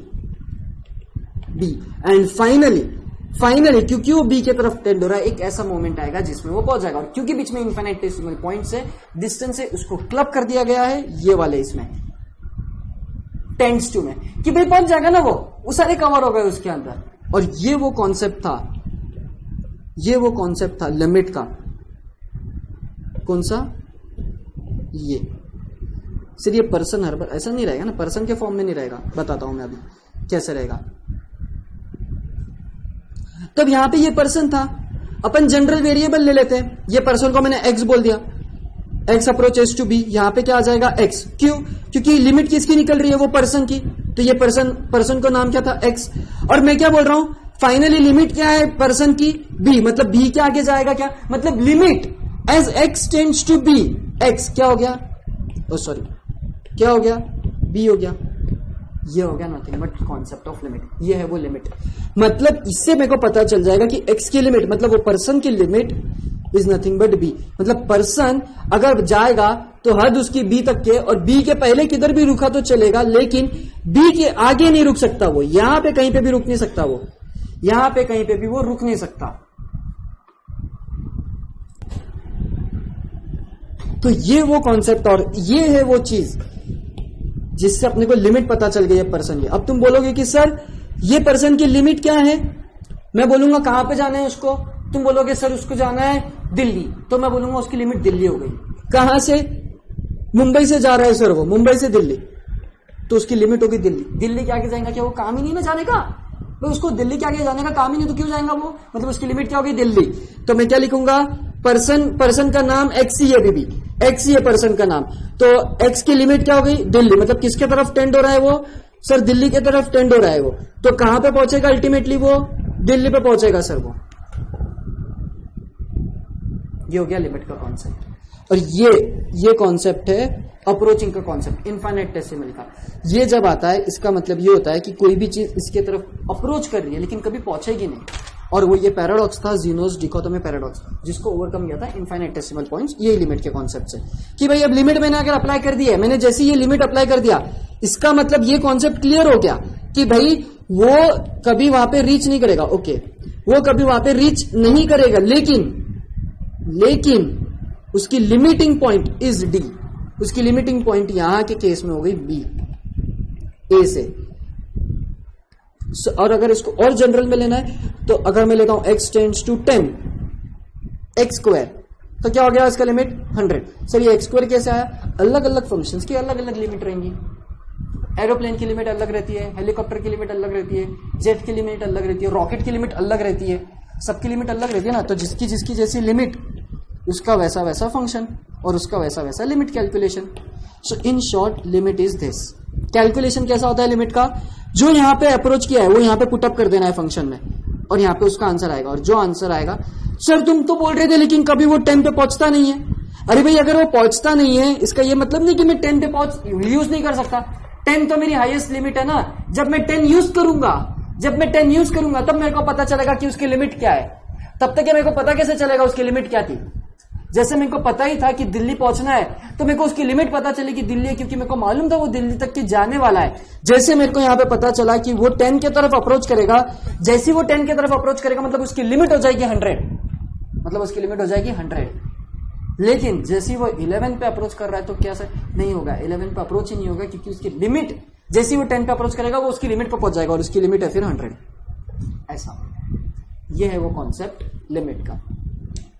B and finally क्योंकि वो बी के तरफ टेंड हो रहा है, एक ऐसा मोमेंट आएगा जिसमें वो पहुंच जाएगा। और क्योंकि बीच में इनफिनिटेसिमल पॉइंट से डिस्टेंस है, उसको क्लब कर दिया गया है ये वाले इसमें टेंड्स टू में, कि भाई पहुंच जाएगा ना, वो सारे कवर हो गए उसके अंदर। और ये वो कॉन्सेप्ट था लिमिट का। कौन सा, ये सिर्फ ये पर्सन हर बार ऐसा नहीं रहेगा ना, पर्सन के फॉर्म में नहीं रहेगा, बताता हूं मैं अभी कैसे रहेगा। तब यहां पे ये पर्सन था, अपन जनरल वेरिएबल ले लेते हैं, ये पर्सन को मैंने x बोल दिया, x अप्रोचेस टू b, यहां पे क्या आ जाएगा x, क्यों, क्योंकि लिमिट किसकी निकल रही है, वो पर्सन की, तो ये पर्सन को नाम क्या था x। और मैं क्या बोल रहा हूं, फाइनली लिमिट क्या है पर्सन की, b, मतलब b के आगे जाएगा क्या, मतलब limit as x tends to b, x क्या हो गया, क्या हो गया, b हो गया। ये हो गया nothing but concept of limit, ये है वो लिमिट। मतलब इससे मेरे को पता चल जाएगा कि x की लिमिट, मतलब वो पर्सन की limit is nothing but b, मतलब पर्सन अगर जाएगा तो हद उसकी b तक के, और b के पहले किधर भी रुका तो चलेगा, लेकिन b के आगे नहीं रुक सकता वो, यहां पे कहीं पे भी रुक नहीं सकता वो, यहां पे कहीं पे भी वो रुक नहीं सकता। तो ये वो कॉन्सेप्ट और ये है वो चीज जिससे अपने को लिमिट पता चल गई है पर्सन की। अब तुम बोलोगे कि सर ये पर्सन की लिमिट क्या है, मैं बोलूंगा कहां पे जाना है उसको, तुम बोलोगे सर उसको जाना है दिल्ली, तो मैं बोलूंगा उसकी लिमिट दिल्ली हो गई। कहां से, मुंबई से जा रहा है सर वो, मुंबई से दिल्ली, तो उसकी लिमिट होगी दिल्ली। दिल्ली के आगे जाएगा क्या, वो काम ही नहीं ना जाने का, तो उसको दिल्ली के आगे जाने का काम ही नहीं, तो क्यों जाएगा वो, मतलब उसकी लिमिट क्या होगी दिल्ली। तो मैं क्या लिखूंगा, पर्सन का नाम x ही है, बीबी x ही है पर्सन का नाम, तो x की लिमिट क्या हो गई दिल्ली, मतलब किसके तरफ टेंड हो रहा है वो, सर दिल्ली के तरफ टेंड हो रहा है वो, तो कहां पे पहुंचेगा अल्टीमेटली वो, दिल्ली पे पहुंचेगा सर वो। ये हो गया लिमिट का कॉन्सेप्ट। और ये कॉन्सेप्ट है अप्रोचिंग का कॉन्सेप्ट, इनफाइनाइटेसिमल का। ये जब आता है इसका मतलब ये होता है कि कोई भी चीज इसके तरफ अप्रोच कर रही है लेकिन कभी पहुंचेगी नहीं, और वो ये पैराडॉक्स था, जीनोस डिकोटोमी पैराडॉक्स, जिसको ओवरकम किया था इनफाइनाइटेसिमल पॉइंट्स, ये लिमिट के कॉन्सेप्ट से। कि भाई अब लिमिट मैंने अगर अप्लाई कर दी है, मैंने जैसे ये लिमिट अप्लाई कर दिया, इसका मतलब ये कॉन्सेप्ट क्लियर हो गया कि भाई वो कभी वहां पे रीच नहीं करेगा, ओके, वो कभी वहां पे रीच नहीं करेगा, लेकिन उसकी लिमिटिंग पॉइंट इज डी, उसकी लिमिटिंग पॉइंट यहां के केस में हो गई बी, ए से। और अगर इसको और जनरल में लेना है तो अगर मैं लेता हूं x tends to 10 x square, तो क्या हो गया इसका लिमिट 100। सर ये x स्क्वायर कैसे आया, अलग अलग फंक्शंस की अलग अलग लिमिट रहेंगी, एरोप्लेन की लिमिट अलग रहती है, हेलीकॉप्टर की लिमिट अलग रहती है, जेट की लिमिट अलग रहती है, रॉकेट की लिमिट अलग रहती है, सबकी लिमिट अलग रहती है ना। तो जिसकी जैसी लिमिट उसका वैसा वैसा फंक्शन और उसका वैसा वैसा limit calculation. So in short limit is this. Calculation कैसा होता है लिमिट का, जो यहां पे अप्रोच किया है वो यहां पे पुटअप कर देना है फंक्शन में, और यहां पे उसका आंसर आएगा, और जो आंसर आएगा, सर तुम तो बोल रहे थे लेकिन कभी वो 10 पे पहुंचता नहीं है। अरे भाई अगर वो पहुंचता नहीं है इसका ये मतलब नहीं कि मैं 10 पे यूज नहीं कर सकता, 10 तो मेरी हाईएस्ट लिमिट है ना। जब मैं 10 यूज करूंगा तब मेरे को पता चलेगा कि उसकी लिमिट क्या है। तब तक मेरे को पता कैसे चलेगा उसकी लिमिट क्या थी। जैसे मेरे को पता ही था कि दिल्ली पहुंचना है तो मेरे को उसकी लिमिट पता चली कि दिल्ली है, क्योंकि मेरे को मालूम था वो दिल्ली तक की जाने वाला है। जैसे मेरे को यहां पे पता चला कि वो 10 के तरफ अप्रोच करेगा, जैसे वो 10 के तरफ अप्रोच करेगा मतलब उसकी लिमिट हो जाएगी 100, मतलब उसकी लिमिट हो जाएगी 100। लेकिन जैसे वो 11 पे अप्रोच कर रहा है तो क्या सर नहीं होगा, 11 पे अप्रोच ही नहीं होगा, क्योंकि उसकी लिमिट जैसे वो 10 पे अप्रोच करेगा वो उसकी लिमिट पे पहुंच जाएगा, और उसकी लिमिट है फिर 100। ऐसा ये है वो कॉन्सेप्ट लिमिट का।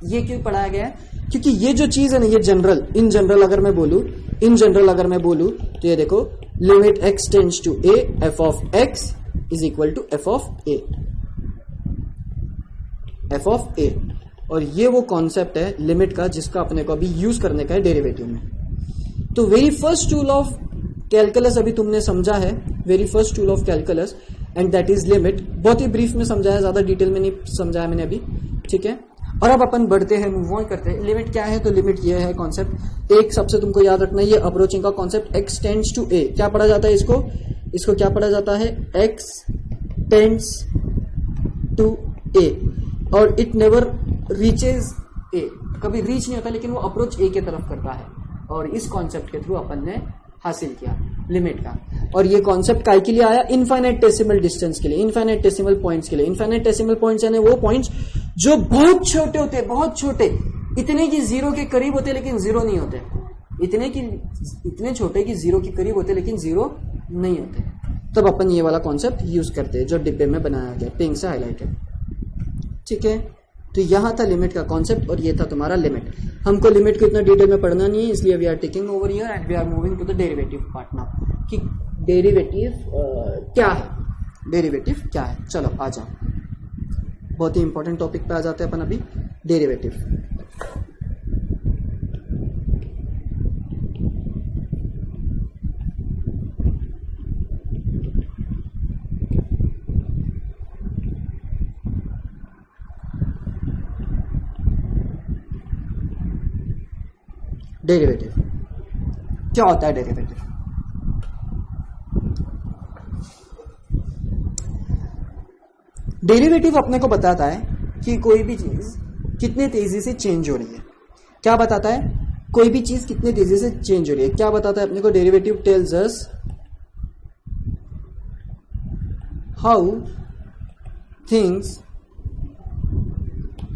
ये क्यों पढ़ाया गया है? क्योंकि ये जो चीज है ना, ये जनरल, इन जनरल अगर मैं बोलूं तो ये देखो, limit x tends to a f of x is equal to f of a, और ये वो कॉन्सेप्ट है लिमिट का जिसका अपने को अभी यूज करने का है डेरिवेटिव में। तो very first tool of calculus अभी तुमने समझा है, very first tool of calculus, and that is limit. बहुत ही ब्रीफ में समझाया, ज्यादा डिटेल में नहीं समझाया मैंने अभी, ठीक है। और अब अपन बढ़ते हैं, मूव ऑन करते हैं। लिमिट क्या है? तो लिमिट ये है कॉन्सेप्ट, एक सबसे तुमको याद रखना है, ये अप्रोचिंग का concept, x tends to a, क्या पढ़ा जाता है इसको क्या पढ़ा जाता है? x टेंड्स टू a, और इट नेवर रीचेज a, कभी रीच नहीं होता, लेकिन वो अप्रोच a की तरफ करता है, और इस कॉन्सेप्ट के थ्रू अपन ने हासिल किया लिमिट का। और ये कॉन्सेप्ट काय के लिए आया? इनफाइनाइटेसिमल डिस्टेंस के लिए, इनफाइनाइटेसिमल पॉइंट्स के लिए। इनफाइनाइटेसिमल पॉइंट्स यानी वो पॉइंट्स जो बहुत छोटे होते हैं, बहुत छोटे, इतने की जीरो के करीब होते लेकिन जीरो नहीं होते, इतने छोटे कि जीरो के करीब होते लेकिन जीरो नहीं होते। तब अपन ये वाला कॉन्सेप्ट यूज करते हैं जो डिब्बे में बनाया गया, पिंक से हाईलाइटेड, ठीक है। तो यहां था लिमिट का कॉन्सेप्ट, और ये था तुम्हारा लिमिट। हमको लिमिट को इतना डिटेल में पढ़ना नहीं है, इसलिए we are taking over here and we are moving to the derivative part now, कि डेरिवेटिव क्या है, डेरिवेटिव क्या है। चलो आ जाओ, बहुत ही इंपॉर्टेंट टॉपिक पे आ जाते हैं अपन अभी, डेरिवेटिव। डेरिवेटिव क्या होता है? डेरिवेटिव डेरिवेटिव अपने को बताता है कि कोई भी चीज कितने तेजी से चेंज हो रही है। क्या बताता है? कोई भी चीज कितने तेजी से चेंज हो रही है। क्या बताता है अपने को? Derivative tells us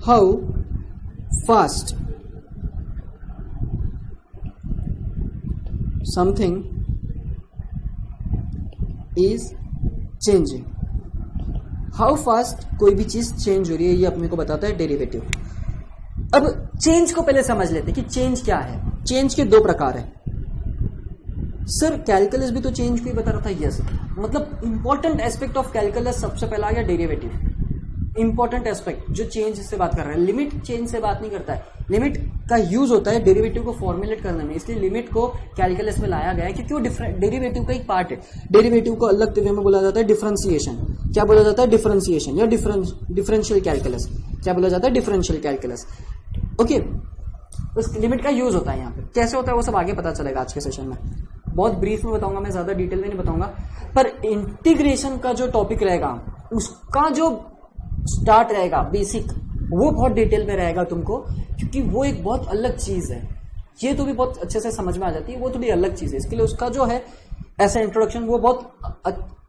how fast something is changing, how fast कोई भी चीज चेंज हो रही है, ये अपने को बताता है डेरिवेटिव। अब चेंज को पहले समझ लेते हैं कि चेंज क्या है। चेंज के दो प्रकार है। सर कैलकुलस भी तो चेंज को ही बता रहा था, यस, मतलब इंपॉर्टेंट एस्पेक्ट ऑफ कैलकुलस सबसे पहला आ गया डेरिवेटिव। इंपॉर्टेंट एस्पेक्ट जो चेंज से बात कर रहा है, लिमिट चेंज से बात नहीं करता है। लिमिट का यूज होता है डेरिवेटिव को फॉर्मुलेट करने में, इसलिए लिमिट को कैलकुलस में लाया गया है क्योंकि वो डेरिवेटिव का एक पार्ट है। डेरिवेटिव को अलग वे में बोला जाता है डिफरेंशिएशन। क्या बोला जाता है? डिफरेंशिएशन या डिफरेंशियल कैलकुलस। क्या बोला जाता है? Differential calculus. ओके, उस लिमिट का यूज होता है यहाँ पे। कैसे होता है वो सब आगे पता चलेगा आज के सेशन में, बहुत ब्रीफ में बताऊंगा मैं, ज्यादा डिटेल में नहीं बताऊंगा। पर इंटीग्रेशन का जो टॉपिक रहेगा, उसका जो स्टार्ट रहेगा बेसिक, वो बहुत डिटेल में रहेगा तुमको, क्योंकि वो एक बहुत अलग चीज है। ये तो भी बहुत अच्छे से समझ में आ जाती है, वो थोड़ी अलग चीज है। इसके लिए उसका जो है ऐसा इंट्रोडक्शन वो बहुत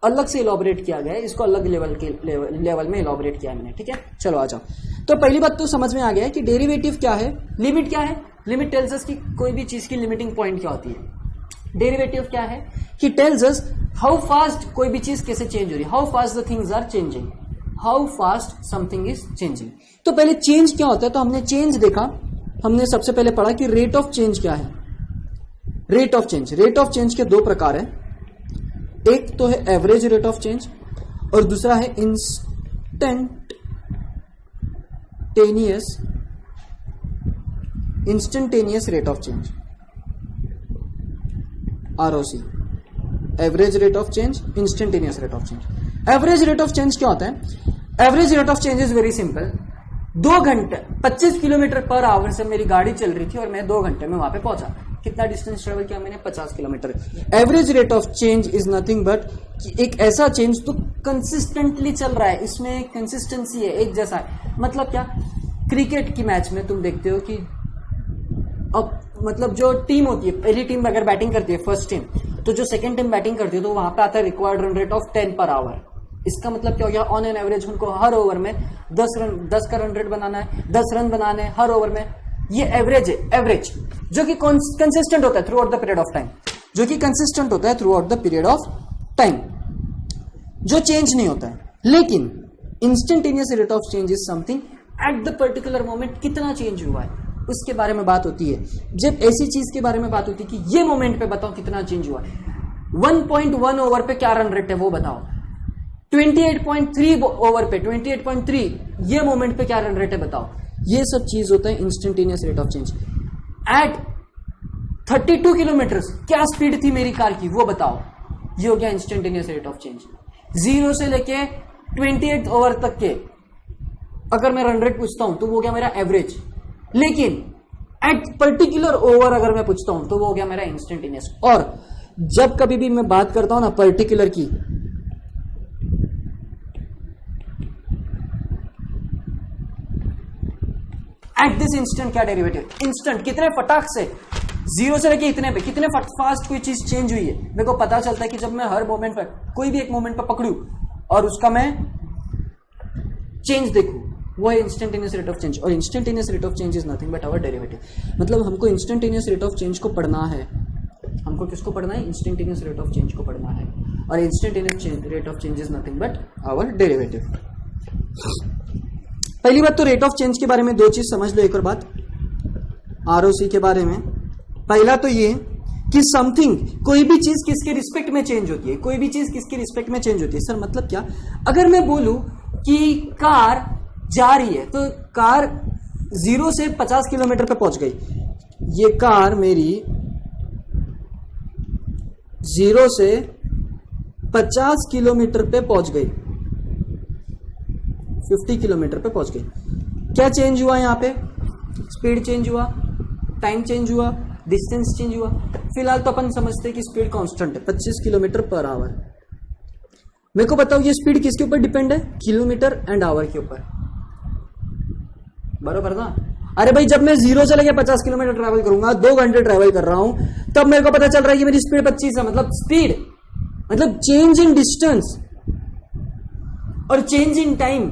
अलग से इलॉबरेट किया गया है, इसको अलग लेवल में इलॉबरेट किया है मैंने, ठीक है। चलो आ जाओ। तो पहली बात तो समझ में आ गया है कि डेरिवेटिव क्या है, लिमिट क्या है। लिमिट टेल्स अस कि कोई भी चीज की लिमिटिंग पॉइंट क्या होती है। डेरिवेटिव क्या है कि टेल्स अस हाउ फास्ट कोई भी चीज कैसे चेंज हो रही है, how fast the things are changing, how fast something is changing. तो पहले चेंज क्या होता है, तो हमने चेंज देखा, हमने सबसे पहले पढ़ा कि रेट ऑफ चेंज क्या है। Rate of change, rate of change के दो प्रकार है, एक तो है एवरेज रेट ऑफ चेंज और दूसरा है instantaneous rate of change, ROC, average rate of change, instantaneous rate of change. Average rate of change क्या होता है? Average rate of change is very simple. 2 घंटे 25 किलोमीटर पर आवर से मेरी गाड़ी चल रही थी और मैं 2 घंटे में वहां पे पहुंचा। कितना डिस्टेंस ट्रेवल किया मैंने? 50 kilometre. Average rate of change is nothing but एक ऐसा चेंज तो कंसिस्टेंटली चल रहा है, इसमें कंसिस्टेंसी है, एक जैसा है। मतलब क्या? क्रिकेट की मैच में तुम देखते हो कि अब मतलब जो टीम होती है, पहली टीम अगर बैटिंग करती है फर्स्ट टीम, तो जो सेकंड टीम बैटिंग करती है तो वहां पे आता है required run rate of 10 per hour. इसका मतलब क्या हो गया? ऑन एन एवरेज उनको हर ओवर में 10 का रन रेट बनाना है, 10 रन बनाने हैं हर ओवर में। ये एवरेज है, एवरेज जो कि कंसिस्टेंट होता है through out the period of time, जो कि कंसिस्टेंट होता है through out the period of time, जो चेंज नहीं होता है। लेकिन instantaneous rate of change is something at the particular moment कितना चेंज हुआ है, उसके बारे में बात होती है। जब ऐसी चीज के बारे में बात होती है कि ये मोमेंट पे बताओ कितना चेंज हुआ है, 1.1 ओवर पे क्या रन रेट है वो बताओ, 28.3 ओवर पे 28.3 ये मोमेंट पे क्या रन रेट है बताओ, ये सब चीज होता है instantaneous rate of change. At 32 kilometre क्या स्पीड थी मेरी कार की वो बताओ, ये हो गया इंस्टेंटेनियस रेट ऑफ चेंज। 0 से लेके 28 ओवर तक के अगर मैं रन रेट पूछता हूं तो वो हो गया मेरा एवरेज, लेकिन एट पर्टिकुलर ओवर अगर मैं पूछता हूं तो वो हो गया मेरा इंस्टेंटेनियस। और जब कभी भी मैं बात करता हूं ना पर्टिकुलर की, एट दिस इंस्टेंट क्या डेरिवेटिव, इंस्टेंट कितने फटाक से 0 से लेके इतने पे कितने फास्ट कोई चीज चेंज हुई है, मेरे को पता चलता है कि जब मैं हर मोमेंट पर कोई भी एक मोमेंट पर पकड़ू और उसका मैं चेंज देखूं, वो है इंस्टेंटेनियस रेट ऑफ चेंज। और instantaneous rate of change is nothing but our derivative. मतलब हमको इंस्टेंटेनियस रेट ऑफ चेंज को पढ़ना है, हमको किसको पढ़ना है, इंस्टेंटेनियस रेट ऑफ चेंज को पढ़ना है। और instantaneous rate of change is nothing but our derivative. पहली बात तो रेट ऑफ चेंज के बारे में 2 चीज समझ लो। एक और बात आरओसी के बारे में, पहला तो ये कि समथिंग कोई भी चीज किसके रिस्पेक्ट में चेंज होती है, कोई भी चीज किसके रिस्पेक्ट में चेंज होती है। सर मतलब क्या, अगर मैं बोलूं कि कार जा रही है तो कार 0 से 50 किलोमीटर पे पहुंच गई, ये कार मेरी 0 से 50 किलोमीटर पे पहुंच गई, 50 किलोमीटर पे पहुंच गई। क्या चेंज हुआ यहां पे, स्पीड चेंज हुआ, टाइम चेंज हुआ, डिस्टेंस चेंज हुआ। फिलहाल तो अपन समझते हैं कि स्पीड कांस्टेंट है 25 किलोमीटर पर आवर। मेरे को बताओ ये स्पीड किसके ऊपर डिपेंड है, किलोमीटर एंड आवर के ऊपर, बरोबर ना। अरे भाई जब मैं 0 से लेके 50 किलोमीटर ट्रैवल करूंगा, 2 घंटे ट्रैवल कर रहा हूं, तब मेरे को पता चल रहा है कि मेरी स्पीड 25 है। मतलब स्पीड मतलब चेंज इन डिस्टेंस और चेंज इन टाइम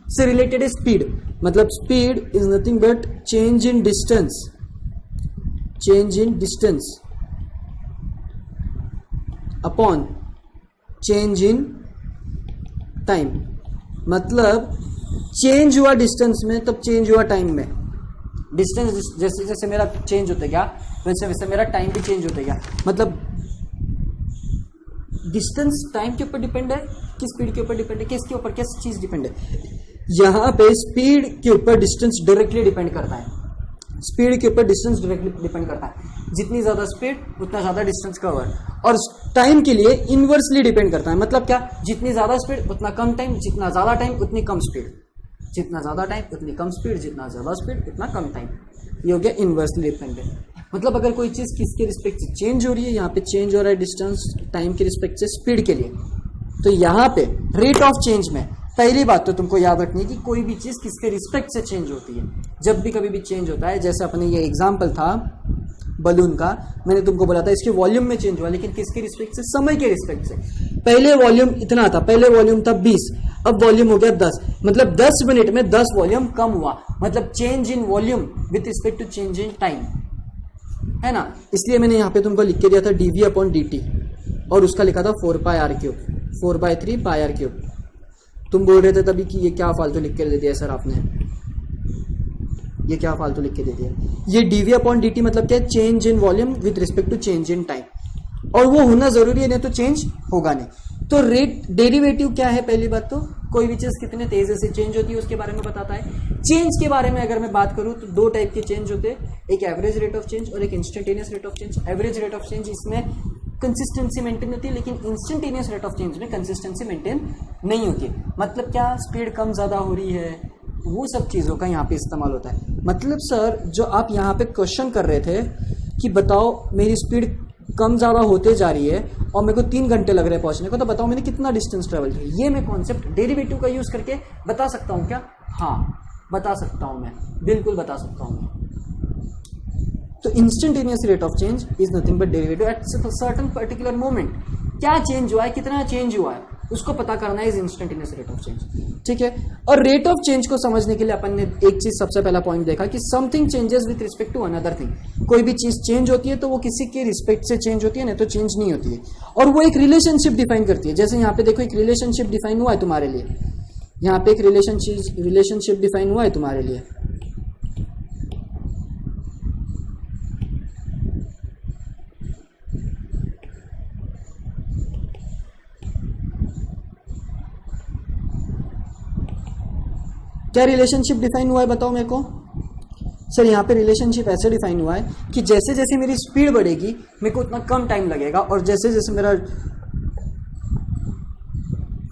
से रिलेटेड है स्पीड। मतलब speed is nothing but change in distance, change in distance upon change in time. मतलब चेंज हुआ डिस्टेंस में तब चेंज हुआ टाइम में। डिस्टेंस जैसे जैसे मेरा चेंज होता गया वैसे वैसे मेरा टाइम भी चेंज होता गया। मतलब डिस्टेंस टाइम के ऊपर डिपेंड है कि स्पीड के ऊपर डिपेंड है, किसके ऊपर किस चीज डिपेंड है। यहां पे स्पीड के ऊपर डिस्टेंस डायरेक्टली डिपेंड करता है, स्पीड के ऊपर डिस्टेंस डायरेक्टली डिपेंड करता है। जितनी ज्यादा स्पीड उतना ज्यादा डिस्टेंस कवर। और टाइम के लिए इनवर्सली डिपेंड करता है। मतलब क्या, जितनी ज्यादा स्पीड उतना कम टाइम, जितना ज्यादा टाइम उतनी कम स्पीड, जितना ज्यादा टाइम उतनी कम स्पीड, जितना ज्यादा स्पीड उतना कम टाइम। ये हो गया इनवर्सली डिपेंडेंट। मतलब अगर कोई चीज किसके रिस्पेक्ट से चेंज हो रही है, यहाँ पे चेंज हो रहा है डिस्टेंस टाइम के रिस्पेक्ट से स्पीड के लिए, तो यहाँ पे रेट ऑफ चेंज में पहली बात तो तुमको याद रखनी है कि कोई भी चीज किसके रिस्पेक्ट से चेंज होती है। जब भी कभी भी चेंज होता है, जैसे अपने ये एग्जाम्पल था बलून का, मैंने तुमको बोला था इसके वॉल्यूम में चेंज हुआ, लेकिन किसके रिस्पेक्ट से, समय के रिस्पेक्ट से। पहले वॉल्यूम इतना था, पहले वॉल्यूम था 20, अब वॉल्यूम हो गया 10। मतलब 10 मिनट में 10 वॉल्यूम कम हुआ। मतलब change in volume with respect to change in time, है ना। इसलिए मैंने यहाँ पे तुमको लिख के दिया था dv अपॉन dt और उसका लिखा था 4πr3, 4/3πr3। तुम बोल रहे थे तभी कि ये क्या फालतू लिख के दे दिया सर आपने, ये क्या फालतू लिख के दे दिया। ये dv अपॉन dt मतलब क्या है, change in volume with respect to change in time. और वो होना जरूरी है, नहीं तो चेंज होगा नहीं। तो रेट डेरिवेटिव क्या है, पहली बात तो कोई भी चीज कितने तेजी से चेंज होती है उसके बारे में बताता है। चेंज के बारे में अगर मैं बात करूं तो 2 टाइप के चेंज होते हैं, एक एवरेज रेट ऑफ चेंज और एक instantaneous rate of change. Average rate of change इसमें कंसिस्टेंसी मेंटेन होती है, लेकिन इंस्टेंटेनियस रेट ऑफ चेंज में कंसिस्टेंसी मेंटेन नहीं होती। मतलब क्या, स्पीड कम ज्यादा हो रही है, वो सब चीजों का यहाँ पे इस्तेमाल होता है। मतलब सर जो आप यहाँ पे क्वेश्चन कर रहे थे कि बताओ मेरी स्पीड कम ज्यादा होते जा रही है और मेरे को 3 घंटे लग रहे हैं पहुंचने को, तो बताओ मैंने कितना डिस्टेंस ट्रेवल किया। ये मैं कॉन्सेप्ट डेरिवेटिव का यूज करके बता सकता हूँ क्या? हाँ बता सकता हूँ मैं, बिल्कुल बता सकता हूँ मैं। तो instantaneous rate of change is nothing but derivative at certain particular moment. क्या चेंज हुआ है, कितना चेंज हुआ है, उसको पता करना है, is instantaneous rate of change. ठीक है। और रेट ऑफ चेंज को समझने के लिए अपन ने एक चीज सबसे पहला पॉइंट देखा कि something changes with respect to another thing. कोई भी चीज चेंज होती है तो वो किसी के रिस्पेक्ट से चेंज होती है, नहीं तो चेंज नहीं होती है। और वो एक रिलेशनशिप डिफाइन करती है। जैसे यहाँ पे देखो एक रिलेशनशिप डिफाइन हुआ है तुम्हारे लिए, यहाँ पे एक रिलेशनशिप डिफाइन हुआ है तुम्हारे लिए। क्या रिलेशनशिप डिफाइन हुआ है बताओ मेरे को। सर यहाँ पे रिलेशनशिप ऐसे डिफाइन हुआ है कि जैसे जैसे मेरी स्पीड बढ़ेगी मेरे को उतना कम टाइम लगेगा, और जैसे जैसे मेरा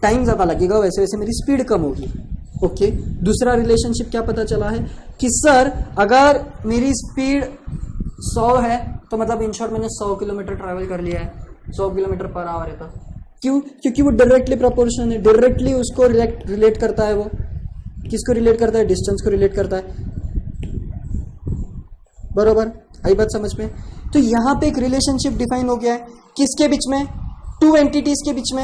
टाइम ज़्यादा लगेगा वैसे वैसे मेरी स्पीड कम होगी। ओके, दूसरा रिलेशनशिप क्या पता चला है कि सर अगर मेरी स्पीड 100 है तो मतलब इन शॉर्ट मैंने 100 किलोमीटर ट्रैवल कर लिया है, 100 किलोमीटर पर आवर है। तो क्यों? क्योंकि वो डायरेक्टली प्रोपोर्शनल है, डायरेक्टली उसको रिलेट करता है। वो किसको रिलेट करता है? डिस्टेंस को रिलेट करता है। बरोबर, आई बात समझ में? तो यहां पे एक रिलेशनशिप डिफाइन हो गया है किसके बीच में? टू एंटिटीज के बीच में,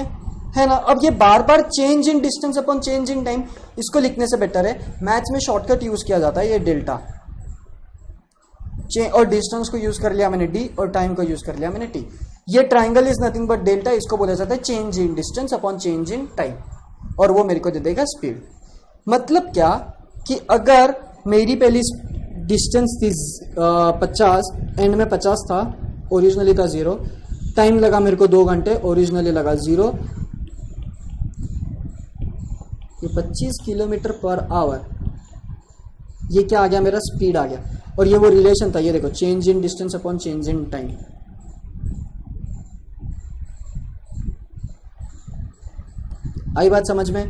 है ना। अब ये बार बार change in distance upon change in time, इसको लिखने से बेटर है मैथ्स में शॉर्टकट यूज किया जाता है, ये डेल्टा। और डिस्टेंस को यूज कर लिया मैंने डी, और टाइम को यूज कर लिया मैंने टी। ये triangle is nothing but delta, इसको बोला जाता है change in distance upon change in time, और वो मेरे को दे देगा स्पीड। मतलब क्या कि अगर मेरी पहली डिस्टेंस थी 50, एंड में 50 था, ओरिजिनली था 0, टाइम लगा मेरे को 2 घंटे, ओरिजिनली लगा 0, ये 25 किलोमीटर पर आवर, ये क्या आ गया? मेरा स्पीड आ गया। और ये वो रिलेशन था, ये देखो, change in distance upon change in time. आई बात समझ में?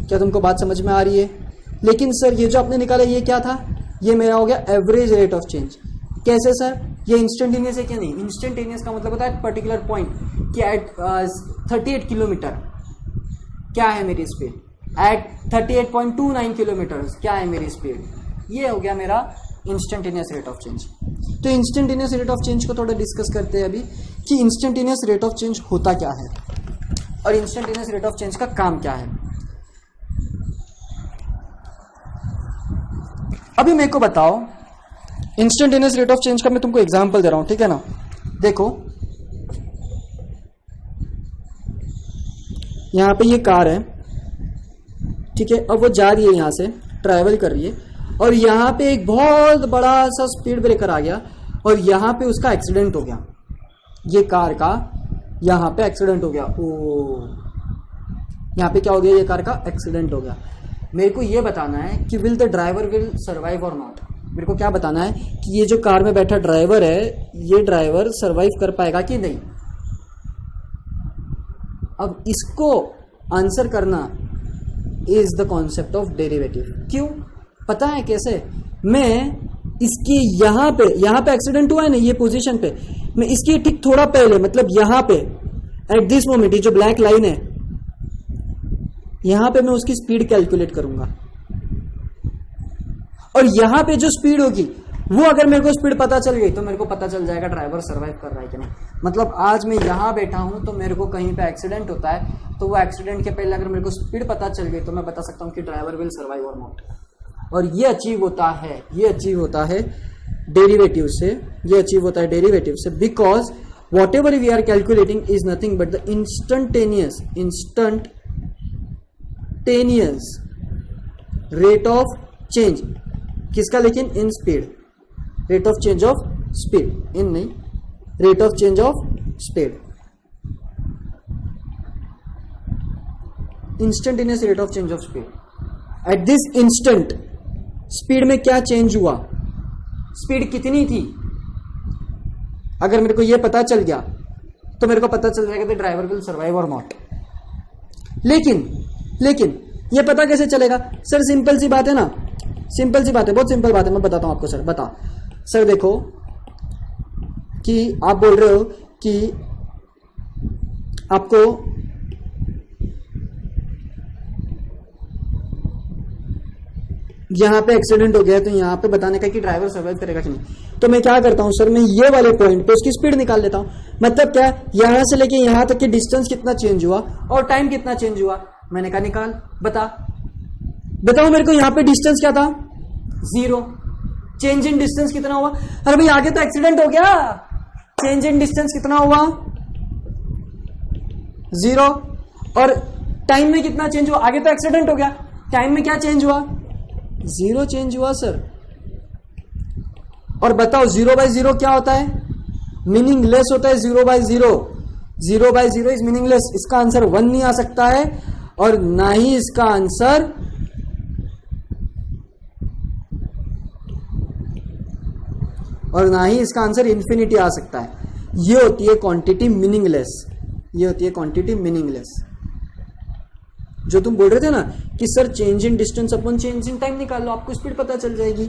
क्या तुमको बात समझ में आ रही है? लेकिन सर ये जो आपने निकाला ये क्या था? ये मेरा हो गया एवरेज रेट ऑफ चेंज। कैसे सर? ये इंस्टेंटेनियस है क्या? नहीं, इंस्टेंटेनियस का मतलब होता है पर्टिकुलर पॉइंट कि एट 38 किलोमीटर क्या है मेरी स्पीड, एट 38.29 किलोमीटर क्या है मेरी स्पीड। ये हो गया मेरा इंस्टेंटेनियस रेट ऑफ चेंज। तो इंस्टेंटेनियस रेट ऑफ चेंज को थोड़ा डिस्कस करते हैं अभी कि इंस्टेंटेनियस रेट ऑफ चेंज होता क्या है और इंस्टेंटेनियस रेट ऑफ चेंज का काम क्या है। अभी मेरे को बताओ इंस्टेंटेनियस रेट ऑफ चेंज का, मैं तुमको एग्जांपल दे रहा हूं, ठीक है ना। देखो यहां पे ये कार है, ठीक है। अब वो जा रही है, यहां से ट्रैवल कर रही है, और यहां पे एक बहुत बड़ा सा स्पीड ब्रेकर आ गया और यहां पे उसका एक्सीडेंट हो गया। ये कार का यहां पे एक्सीडेंट हो गया। ओ, यहां पे क्या हो गया? ये कार का एक्सीडेंट हो गया। मेरे को ये बताना है कि will the driver will survive और नॉट। मेरे को क्या बताना है कि ये जो कार में बैठा ड्राइवर है, ये ड्राइवर सर्वाइव कर पाएगा कि नहीं। अब इसको आंसर करना is the concept of derivative. क्यों? पता है कैसे? मैं इसकी यहां पे एक्सीडेंट हुआ है ना, ये पोजीशन पे, मैं इसकी ठीक थोड़ा पहले, मतलब यहां पे एट दिस मोमेंट, ये जो ब्लैक लाइन है यहां पे मैं उसकी स्पीड कैलकुलेट करूंगा, और यहां पे जो स्पीड होगी वो अगर मेरे को स्पीड पता चल गई तो मेरे को पता चल जाएगा ड्राइवर सर्वाइव कर रहा है कि नहीं। मतलब आज मैं यहां बैठा हूं तो मेरे को कहीं पे एक्सीडेंट होता है, तो वो एक्सीडेंट के पहले अगर मेरे को स्पीड पता चल गई तो मैं बता सकता हूं कि ड्राइवर विल सर्वाइव और नॉट। और ये अचीव होता है डेरिवेटिव से, ये अचीव होता है डेरिवेटिव से, because whatever we are calculating is nothing but the instantaneous rate of change. किसका? लेकिन in speed, rate of change of speed, in नहीं, rate of change of speed, instantaneous rate of change of speed. At this instant speed में क्या change हुआ, speed कितनी थी, अगर मेरे को यह पता चल गया तो मेरे को पता चल जाएगा कि ड्राइवर विल सर्वाइव और नॉट। लेकिन ये पता कैसे चलेगा? सर सिंपल सी बात है ना, सिंपल सी बात है, बहुत सिंपल बात है, मैं बताता हूं आपको। सर बता, सर देखो कि आप बोल रहे हो कि आपको यहां पे एक्सीडेंट हो गया, तो यहां पे बताने का कि ड्राइवर सर्वाइव करेगा कि नहीं। तो मैं क्या करता हूं सर, मैं ये वाले पॉइंट पे उसकी स्पीड निकाल लेता हूं। मतलब क्या, यहां से लेके यहां तक की डिस्टेंस कितना चेंज हुआ और टाइम कितना चेंज हुआ, मैंने कहा निकाल, बताओ मेरे को। यहां पे डिस्टेंस क्या था? 0। चेंज इन डिस्टेंस कितना हुआ? अरे भाई आगे तो एक्सीडेंट हो गया, चेंज इन डिस्टेंस कितना हुआ? 0। और टाइम में कितना चेंज हुआ? आगे तो एक्सीडेंट हो गया, टाइम में क्या चेंज हुआ? 0 चेंज हुआ सर। और बताओ 0/0 क्या होता है? मीनिंगलेस होता है 0/0। 0/0 इज मीनिंगलेस। इसका आंसर 1 नहीं आ सकता है और ना ही इसका आंसर इंफिनिटी आ सकता है। ये होती है क्वांटिटी मीनिंगलेस। ये होती है क्वांटिटी मीनिंगलेस। जो तुम बोल रहे थे ना कि sir change in distance upon change in time निकाल लो, आपको स्पीड पता चल जाएगी।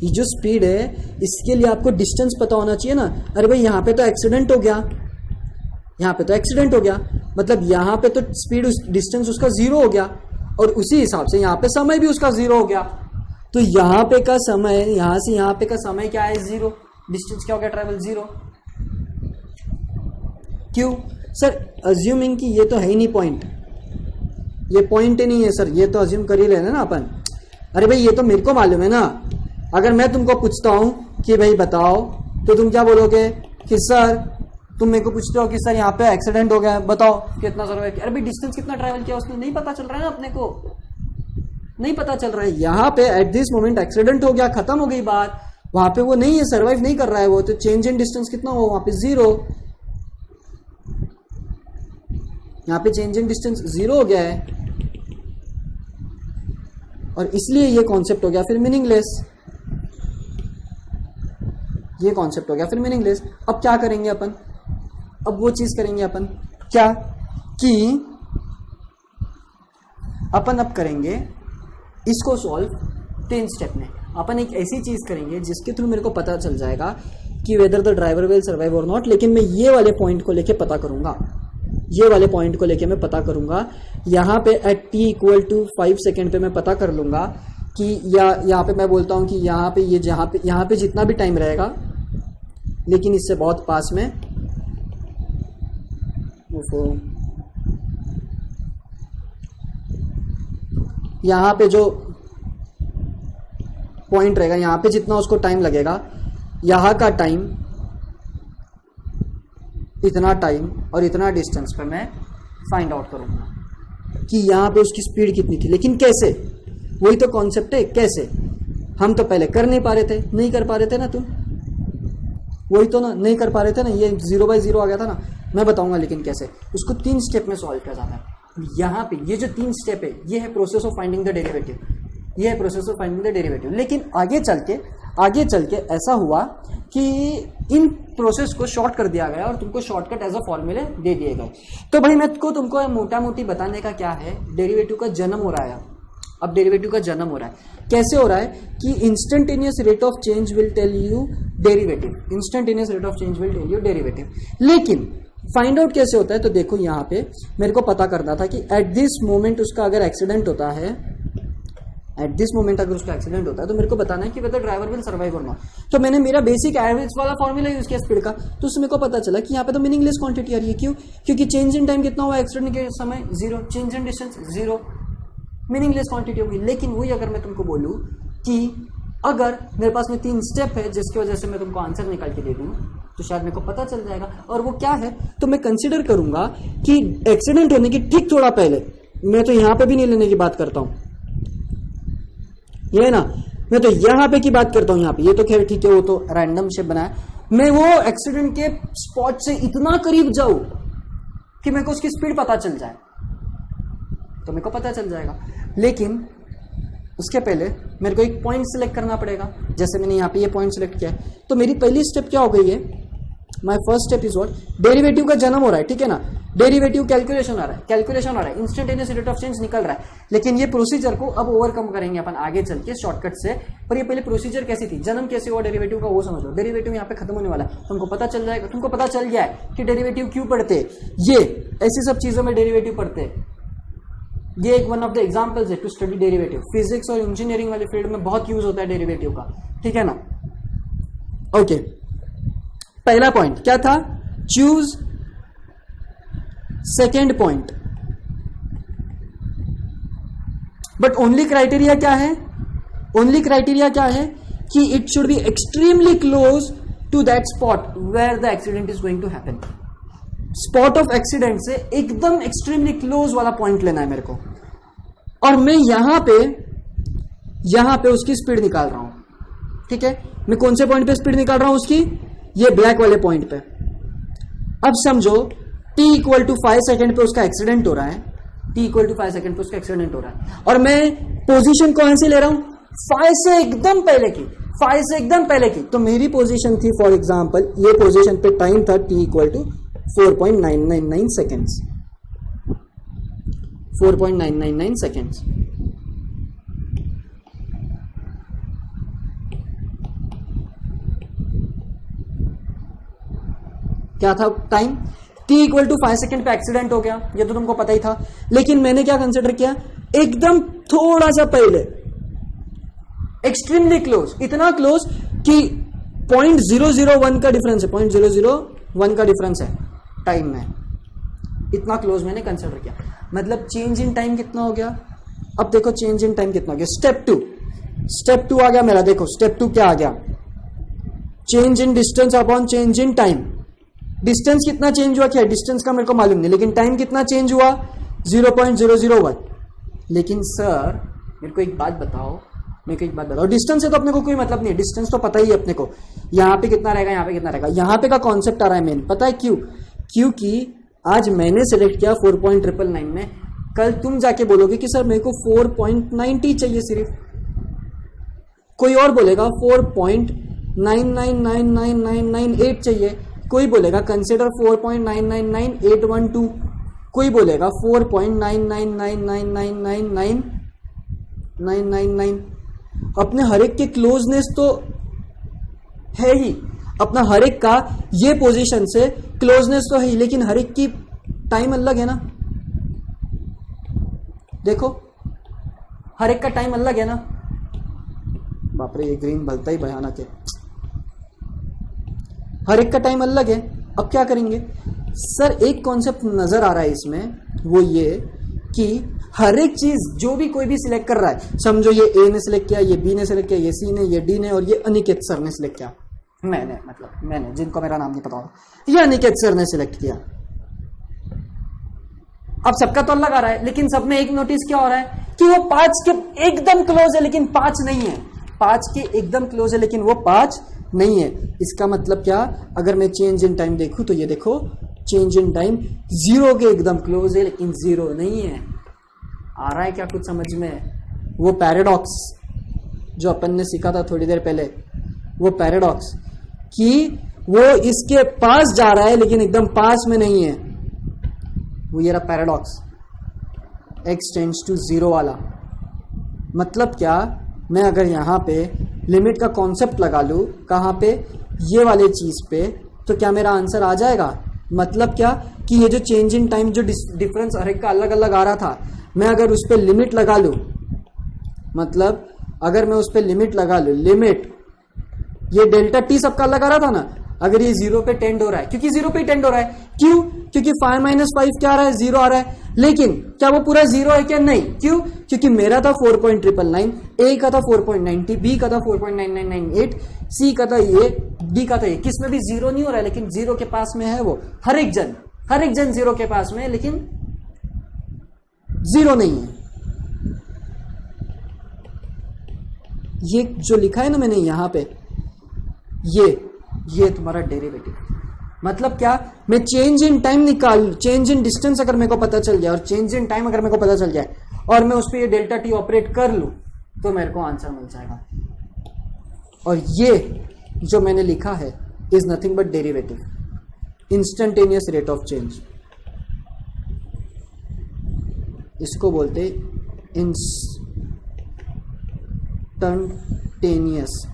ये जो स्पीड है इसके लिए आपको डिस्टेंस पता होना चाहिए ना। अरे भाई यहां पे तो एक्सीडेंट हो गया, यहां पे तो एक्सीडेंट हो गया, मतलब यहां पे तो स्पीड डिस्टेंस उसका 0 हो गया और उसी हिसाब से यहां पे समय भी उसका 0 हो गया। तो यहां पे का समय, यहां से यहां पे का समय क्या है? 0। डिस्टेंस क्या हो गया? ट्रैवल 0। क्यों सर? अज्यूमिंग कि ये तो है ही नहीं पॉइंट, ये पॉइंट ही नहीं है सर, ये तो अज्यूम कर ही लेना ना अपन। अरे भाई ये तो मेरे को मालूम है ना। अगर मैं तुमको पूछता हूं कि भाई बताओ, तो तुम क्या बोलोगे कि सर, तुम मेरे को पूछते हो कि सर यहाँ पे एक्सीडेंट हो गया, बताओ कितना सर्वाइव किया। अरे भाई डिस्टेंस कितना ट्रैवल किया उसने नहीं पता चल रहा है ना, अपने को नहीं पता चल रहा है। यहाँ पे एट दिस मोमेंट एक्सीडेंट हो गया, खत्म हो गई बात। वहां पे वो नहीं है, सर्वाइव नहीं कर रहा है वो, तो चेंज इन डिस्टेंस कितना हो? वहां पे 0। यहाँ पे चेंज इन डिस्टेंस 0 हो गया है और इसलिए ये कॉन्सेप्ट हो गया फिर मीनिंगलेस। ये कॉन्सेप्ट हो गया फिर मीनिंगलेस। अब क्या करेंगे अपन? अब वो चीज करेंगे अपन क्या कि अपन अब करेंगे इसको सॉल्व 10 स्टेप में। अपन एक ऐसी चीज करेंगे जिसके थ्रू मेरे को पता चल जाएगा कि weather the driver will survive और नॉट। लेकिन मैं ये वाले पॉइंट को लेके पता करूंगा, ये वाले पॉइंट को लेके मैं पता करूंगा। यहां पे एट t = 5 सेकेंड पे मैं पता कर लूंगा कि यहाँ पे मैं बोलता हूं कि यहाँ पे ये यहाँ पे जितना भी टाइम रहेगा, लेकिन इससे बहुत पास में यहाँ पे जो पॉइंट रहेगा, यहाँ पे जितना उसको टाइम लगेगा, यहाँ का टाइम, इतना टाइम और इतना डिस्टेंस पे मैं फाइंड आउट करूंगा कि यहाँ पे उसकी स्पीड कितनी थी। लेकिन कैसे? वही तो कॉन्सेप्ट है, कैसे? हम तो पहले कर नहीं पा रहे थे, नहीं कर पा रहे थे ना तुम, वही तो ना, नहीं कर पा रहे थे ना, ये 0/0 आ गया था ना। मैं बताऊंगा लेकिन कैसे। उसको 3 स्टेप में सॉल्व किया जाता है। यहाँ पे ये जो 3 स्टेप है, ये है process of finding the derivative, ये है process of finding the derivative. लेकिन आगे चल के ऐसा हुआ कि इन प्रोसेस को शॉर्ट कर दिया गया और तुमको शॉर्टकट एज अ फॉर्मूले दे दिए गए। तो भाई मैं तुमको मोटा मोटी बताने का क्या है, डेरिवेटिव का जन्म हो रहा है। अब डेरिवेटिव का जन्म हो रहा है, कैसे हो रहा है कि instantaneous rate of change will tell you derivative, instantaneous rate of change will tell you derivative. लेकिन फाइंड आउट कैसे होता है? तो देखो यहाँ पे मेरे को पता करना था कि एट दिस मोमेंट उसका अगर एक्सीडेंट होता है, एट दिस मोमेंट अगर उसका एक्सीडेंट होता है तो मेरे को बताना है कि वेदर ड्राइवर विल सर्वाइव और नॉट। तो मैंने मेरा बेसिक एवरेज वाला फॉर्मूला यूज किया स्पीड का, तो उसमें को पता चला कि यहाँ पे तो मीनिंगलेस क्वांटिटी आ रही है। क्यों? क्योंकि चेंज इन टाइम कितना हुआ एक्सीडेंट के समय? 0। Change in distance 0, meaningless quantity होगी। लेकिन वही अगर मैं तुमको बोलूं कि अगर मेरे पास में 3 स्टेप है जिसकी वजह से मैं तुमको आंसर निकाल के दे दूं, तो शायद मेरे को पता चल जाएगा। और वो क्या है? तो मैं कंसिडर करूंगा कि एक्सीडेंट होने की ठीक थोड़ा पहले, मैं तो यहां पे भी नहीं लेने की बात करता हूं, ये ना, मैं तो यहां पे की बात करता हूं। यहां पे ये तो खैर ठीक है, वो तो रैंडम शेप बनाया। मैं वो एक्सीडेंट के स्पॉट से इतना करीब जाऊं कि मेरे को उसकी स्पीड पता चल जाए, तो मेरे को पता चल जाएगा। लेकिन उसके पहले मेरे को एक पॉइंट सिलेक्ट करना पड़ेगा। जैसे मैंने यहाँ पे ये पॉइंट सिलेक्ट किया है, तो मेरी पहली स्टेप क्या हो गई है? My first step is what? Derivative का जन्म हो रहा है, ठीक है ना। डेरिवेटिव कैलकुलेशन आ रहा है, इंस्टेंटेनियस रेट ऑफ चेंज निकल रहा है। लेकिन ये प्रोसीजर को अब ओवरकम करेंगे अपन आगे चल के शॉर्टकट से। पर ये पहले प्रोसीजर कैसी थी, जन्म कैसे हुआ डेरिवेटिव का, वो समझ लो। डेरिवेटिव यहाँ पे खत्म होने वाला है, तुमको पता चल जाएगा, तुमको पता चल गया है कि डेरिवेटिव क्यों पढ़ते, ये ऐसी सब चीजों में डेरिवेटिव पढ़ते। ये एक वन ऑफ द एग्जांपल्स है टू स्टडी डेरिवेटिव। फिजिक्स और इंजीनियरिंग वाले फील्ड में बहुत यूज होता है डेरिवेटिव का, ठीक है ना। ओके, पहला पॉइंट क्या था? Choose second point. But only criteria क्या है? ओनली क्राइटेरिया क्या है कि it should be extremely close to that spot where the accident is going to happen. Spot of accident से एकदम एक्सट्रीमली क्लोज वाला पॉइंट लेना है मेरे को, और मैं यहां पे उसकी स्पीड निकाल रहा हूं। ठीक है, मैं कौन से पॉइंट पे स्पीड निकाल रहा हूं उसकी, ये ब्लैक वाले पॉइंट पे। अब समझो t इक्वल टू 5 सेकेंड पे उसका एक्सीडेंट हो रहा है, t इक्वल टू 5 सेकेंड पे उसका एक्सीडेंट हो रहा है, और मैं पोजीशन कौन सी ले रहा हूं, 5 से एकदम पहले की, 5 से एकदम पहले की। तो मेरी पोजीशन थी, फॉर एग्जांपल ये पोजीशन पे टाइम था t equal to 4.999 seconds, 4.999 seconds. क्या था time, t equal to 5 second पे एक्सीडेंट हो गया, ये तो तुमको पता ही था। लेकिन मैंने क्या कंसिडर किया, एकदम थोड़ा सा पहले, एक्सट्रीमली क्लोज, इतना क्लोज कि 0.001 का डिफरेंस है, 0.001 का डिफरेंस है टाइम में, इतना क्लोज मैंने कंसिडर किया। मतलब चेंज इन टाइम कितना हो गया, अब देखो चेंज इन टाइम कितना हो गया, स्टेप टू आ गया मेरा। देखो स्टेप 2 क्या आ गया, change in distance upon change in time. Distance कितना चेंज हुआ, क्या डिस्टेंस का मेरे को मालूम नहीं, लेकिन टाइम कितना चेंज हुआ, 0.001। लेकिन सर मेरे को एक बात बताओ, डिस्टेंस से तो अपने को कोई मतलब नहीं है, डिस्टेंस तो पता ही है अपने को, यहां पे कितना रहेगा, यहां पे कितना रहेगा। यहां पे का कॉन्सेप्ट आ रहा है मेन, पता है क्यों, क्योंकि आज मैंने सिलेक्ट किया 4.999 में, कल तुम जाके बोलोगे कि सर मेरे को 4.90 चाहिए सिर्फ, कोई और बोलेगा 4.9999998 चाहिए, कोई बोलेगा कंसिडर 4.999812, कोई बोलेगा 4.9999999999। अपने हर एक के क्लोजनेस तो है ही, अपना हर एक का ये पोजीशन से क्लोजनेस तो है ही, लेकिन हर एक की टाइम अलग है ना। देखो हर एक का टाइम अलग है ना। बाप रे, ये ग्रीन भलता ही भयानक है, हर एक का टाइम अलग है। अब क्या करेंगे सर, एक कॉन्सेप्ट नजर आ रहा है इसमें, वो ये कि हर एक चीज जो भी कोई भी सिलेक्ट कर रहा है, समझो ये ए ने सिलेक्ट किया, ये बी ने सिलेक्ट किया, ये सी ने, ये डी ने, और ये अनिकेत सर ने सिलेक्ट किया, मैंने जिनको मेरा नाम नहीं पता होगा, ये अनिकेत सर ने सिलेक्ट किया। अब सबका तो अलग आ रहा है, लेकिन सब में एक नोटिस क्या हो रहा है कि वो 5 के एकदम क्लोज है लेकिन 5 नहीं है, 5 के एकदम क्लोज है लेकिन वो 5 नहीं है। इसका मतलब क्या, अगर मैं चेंज इन टाइम देखूं तो ये देखो चेंज इन टाइम 0 के एकदम क्लोज है लेकिन 0 नहीं है। आ रहा है क्या कुछ समझ में, वो पैराडॉक्स जो अपन ने सीखा था थोड़ी देर पहले, वो पैराडॉक्स कि वो इसके पास जा रहा है लेकिन एकदम पास में नहीं है, वो ये रहा पैराडॉक्स, x टेंड्स टू 0 वाला। मतलब क्या, मैं अगर यहां पे लिमिट का कॉन्सेप्ट लगा लूं, कहां पे, ये वाले चीज पे, तो क्या मेरा आंसर आ जाएगा। मतलब क्या कि ये जो चेंज इन टाइम, जो डिफरेंस हर एक का अलग अलग आ रहा था, मैं अगर उस पर लिमिट लगा लूं, मतलब अगर मैं उस पर लिमिट लगा लूं, लिमिट ये डेल्टा टी सबका अलग आ रहा था ना, अगर ये 0 पे टेंड हो रहा है, क्योंकि 0 पे टेंड हो रहा है, क्यों, क्योंकि 5 - 5 क्या आ रहा है, 0 आ रहा है। लेकिन क्या वो पूरा 0 है क्या, नहीं, क्यों, क्योंकि मेरा था 4.999, ए का था 4.90, बी का था 4.9998, सी का था ये, डी का था ये, किस में भी 0 नहीं हो रहा है, लेकिन 0 के पास में है वो, हर एक जन 0 के पास में है, लेकिन 0 नहीं है। ये जो लिखा है ना मैंने यहां पे, ये तुम्हारा डेरिवेटिव। मतलब क्या, मैं change in time change in distance अगर मेरे को पता चल जाए और चेंज इन टाइम अगर मेरे को पता चल जाए और मैं उस पर ये डेल्टा टी ऑपरेट कर लूं, तो मेरे को आंसर मिल जाएगा। और ये जो मैंने लिखा है is nothing but derivative, instantaneous rate of change, इसको बोलते instantaneous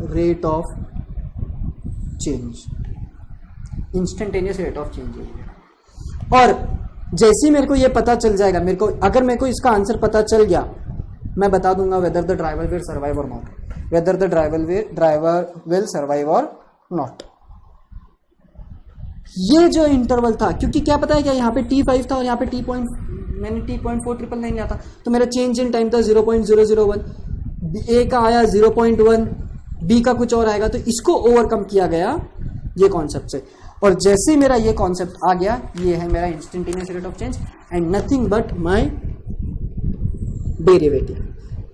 rate of change, instantaneous rate of change. और जैसे ही मेरे को ये पता चल जाएगा, अगर मेरे को इसका आंसर पता चल गया, मैं बता दूंगा whether the driver will survive और not, whether the driver will survive और नॉट। ये जो इंटरवल था, क्योंकि क्या पता है क्या, यहाँ पे T5 था और यहाँ पे मैंने T.4999 लिया था, तो मेरा चेंज इन टाइम था 0.001, ए का आया 0.1, बी का कुछ और आएगा, तो इसको ओवरकम किया गया ये कॉन्सेप्ट से। और जैसे ही मेरा ये कॉन्सेप्ट आ गया, ये है मेरा instantaneous rate of change and nothing but my derivative.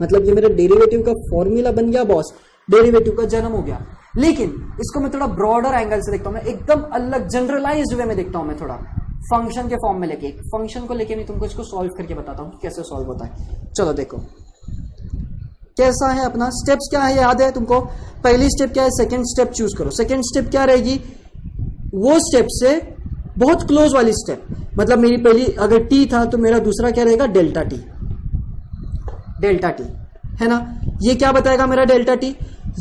मतलब ये मेरे डेरिवेटिव का फॉर्मूला बन गया बॉस, डेरिवेटिव का जन्म हो गया। लेकिन इसको मैं थोड़ा ब्रॉडर एंगल से देखता हूं, मैं एकदम अलग जनरलाइज्ड वे में देखता हूं, मैं थोड़ा फंक्शन के फॉर्म में लेके, फंक्शन को लेके मैं तुमको इसको सॉल्व करके बताता हूं कि कैसे सॉल्व होता है। चलो देखो कैसा है अपना स्टेप्स, क्या है याद है तुमको? पहली स्टेप क्या है, सेकंड स्टेप चूज करो। सेकंड स्टेप क्या रहेगी, वो स्टेप से बहुत क्लोज वाली स्टेप। मतलब मेरी पहली अगर टी था तो मेरा दूसरा क्या रहेगा, डेल्टा टी। डेल्टा टी है ना, ये क्या बताएगा मेरा डेल्टा टी,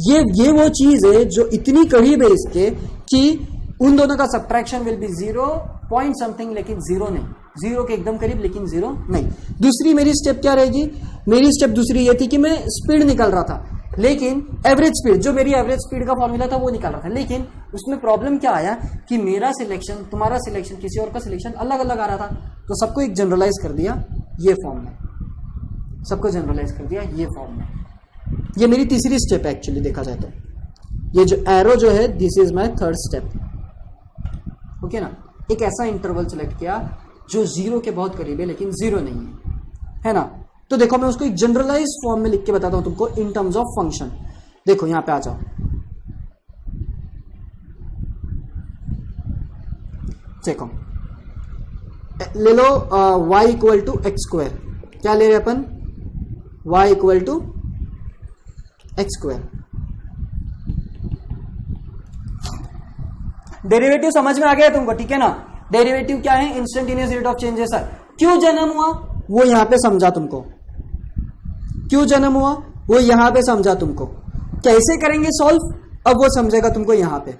ये वो चीज है जो इतनी करीब है इसके कि उन दोनों का subtraction will be 0 point something, लेकिन जीरो नहीं, जीरो के एकदम करीब लेकिन जीरो नहीं। दूसरी मेरी स्टेप क्या रहेगी, मेरी स्टेप दूसरी ये थी कि मैं स्पीड निकाल रहा था, लेकिन एवरेज स्पीड, जो मेरी एवरेज स्पीड का फॉर्मूला था वो निकाल रहा था, लेकिन उसमें प्रॉब्लम क्या आया कि मेरा सिलेक्शन, तुम्हारा सिलेक्शन, किसी और का सिलेक्शन अलग अलग आ रहा था। तो सबको एक जनरलाइज कर दिया ये फॉर्म में, सबको जनरलाइज कर दिया ये फॉर्म में। ये मेरी तीसरी स्टेप है एक्चुअली देखा जाए तो। ये जो एरो जो है, this is my third step. Okay ना, एक ऐसा इंटरवल सेलेक्ट किया जो जीरो के बहुत करीब है लेकिन जीरो नहीं है ना। तो देखो मैं उसको एक जनरलाइज फॉर्म में लिख के बताता हूं तुमको इन टर्म्स ऑफ फंक्शन। देखो यहां पे आ जाओ, देखो ले लो y equal to x square. क्या ले रहे अपन, y equal to x square. Derivative समझ में आ गया तुमको, ठीक है ना। डेरिवेटिव क्या है, इंस्टेंटेनियस रेट ऑफ चेंज है सर। क्यों जन्म हुआ वो यहां पे समझा तुमको, क्यों जन्म हुआ वो यहां पे समझा तुमको। कैसे करेंगे सॉल्व, अब वो समझेगा तुमको यहां पे।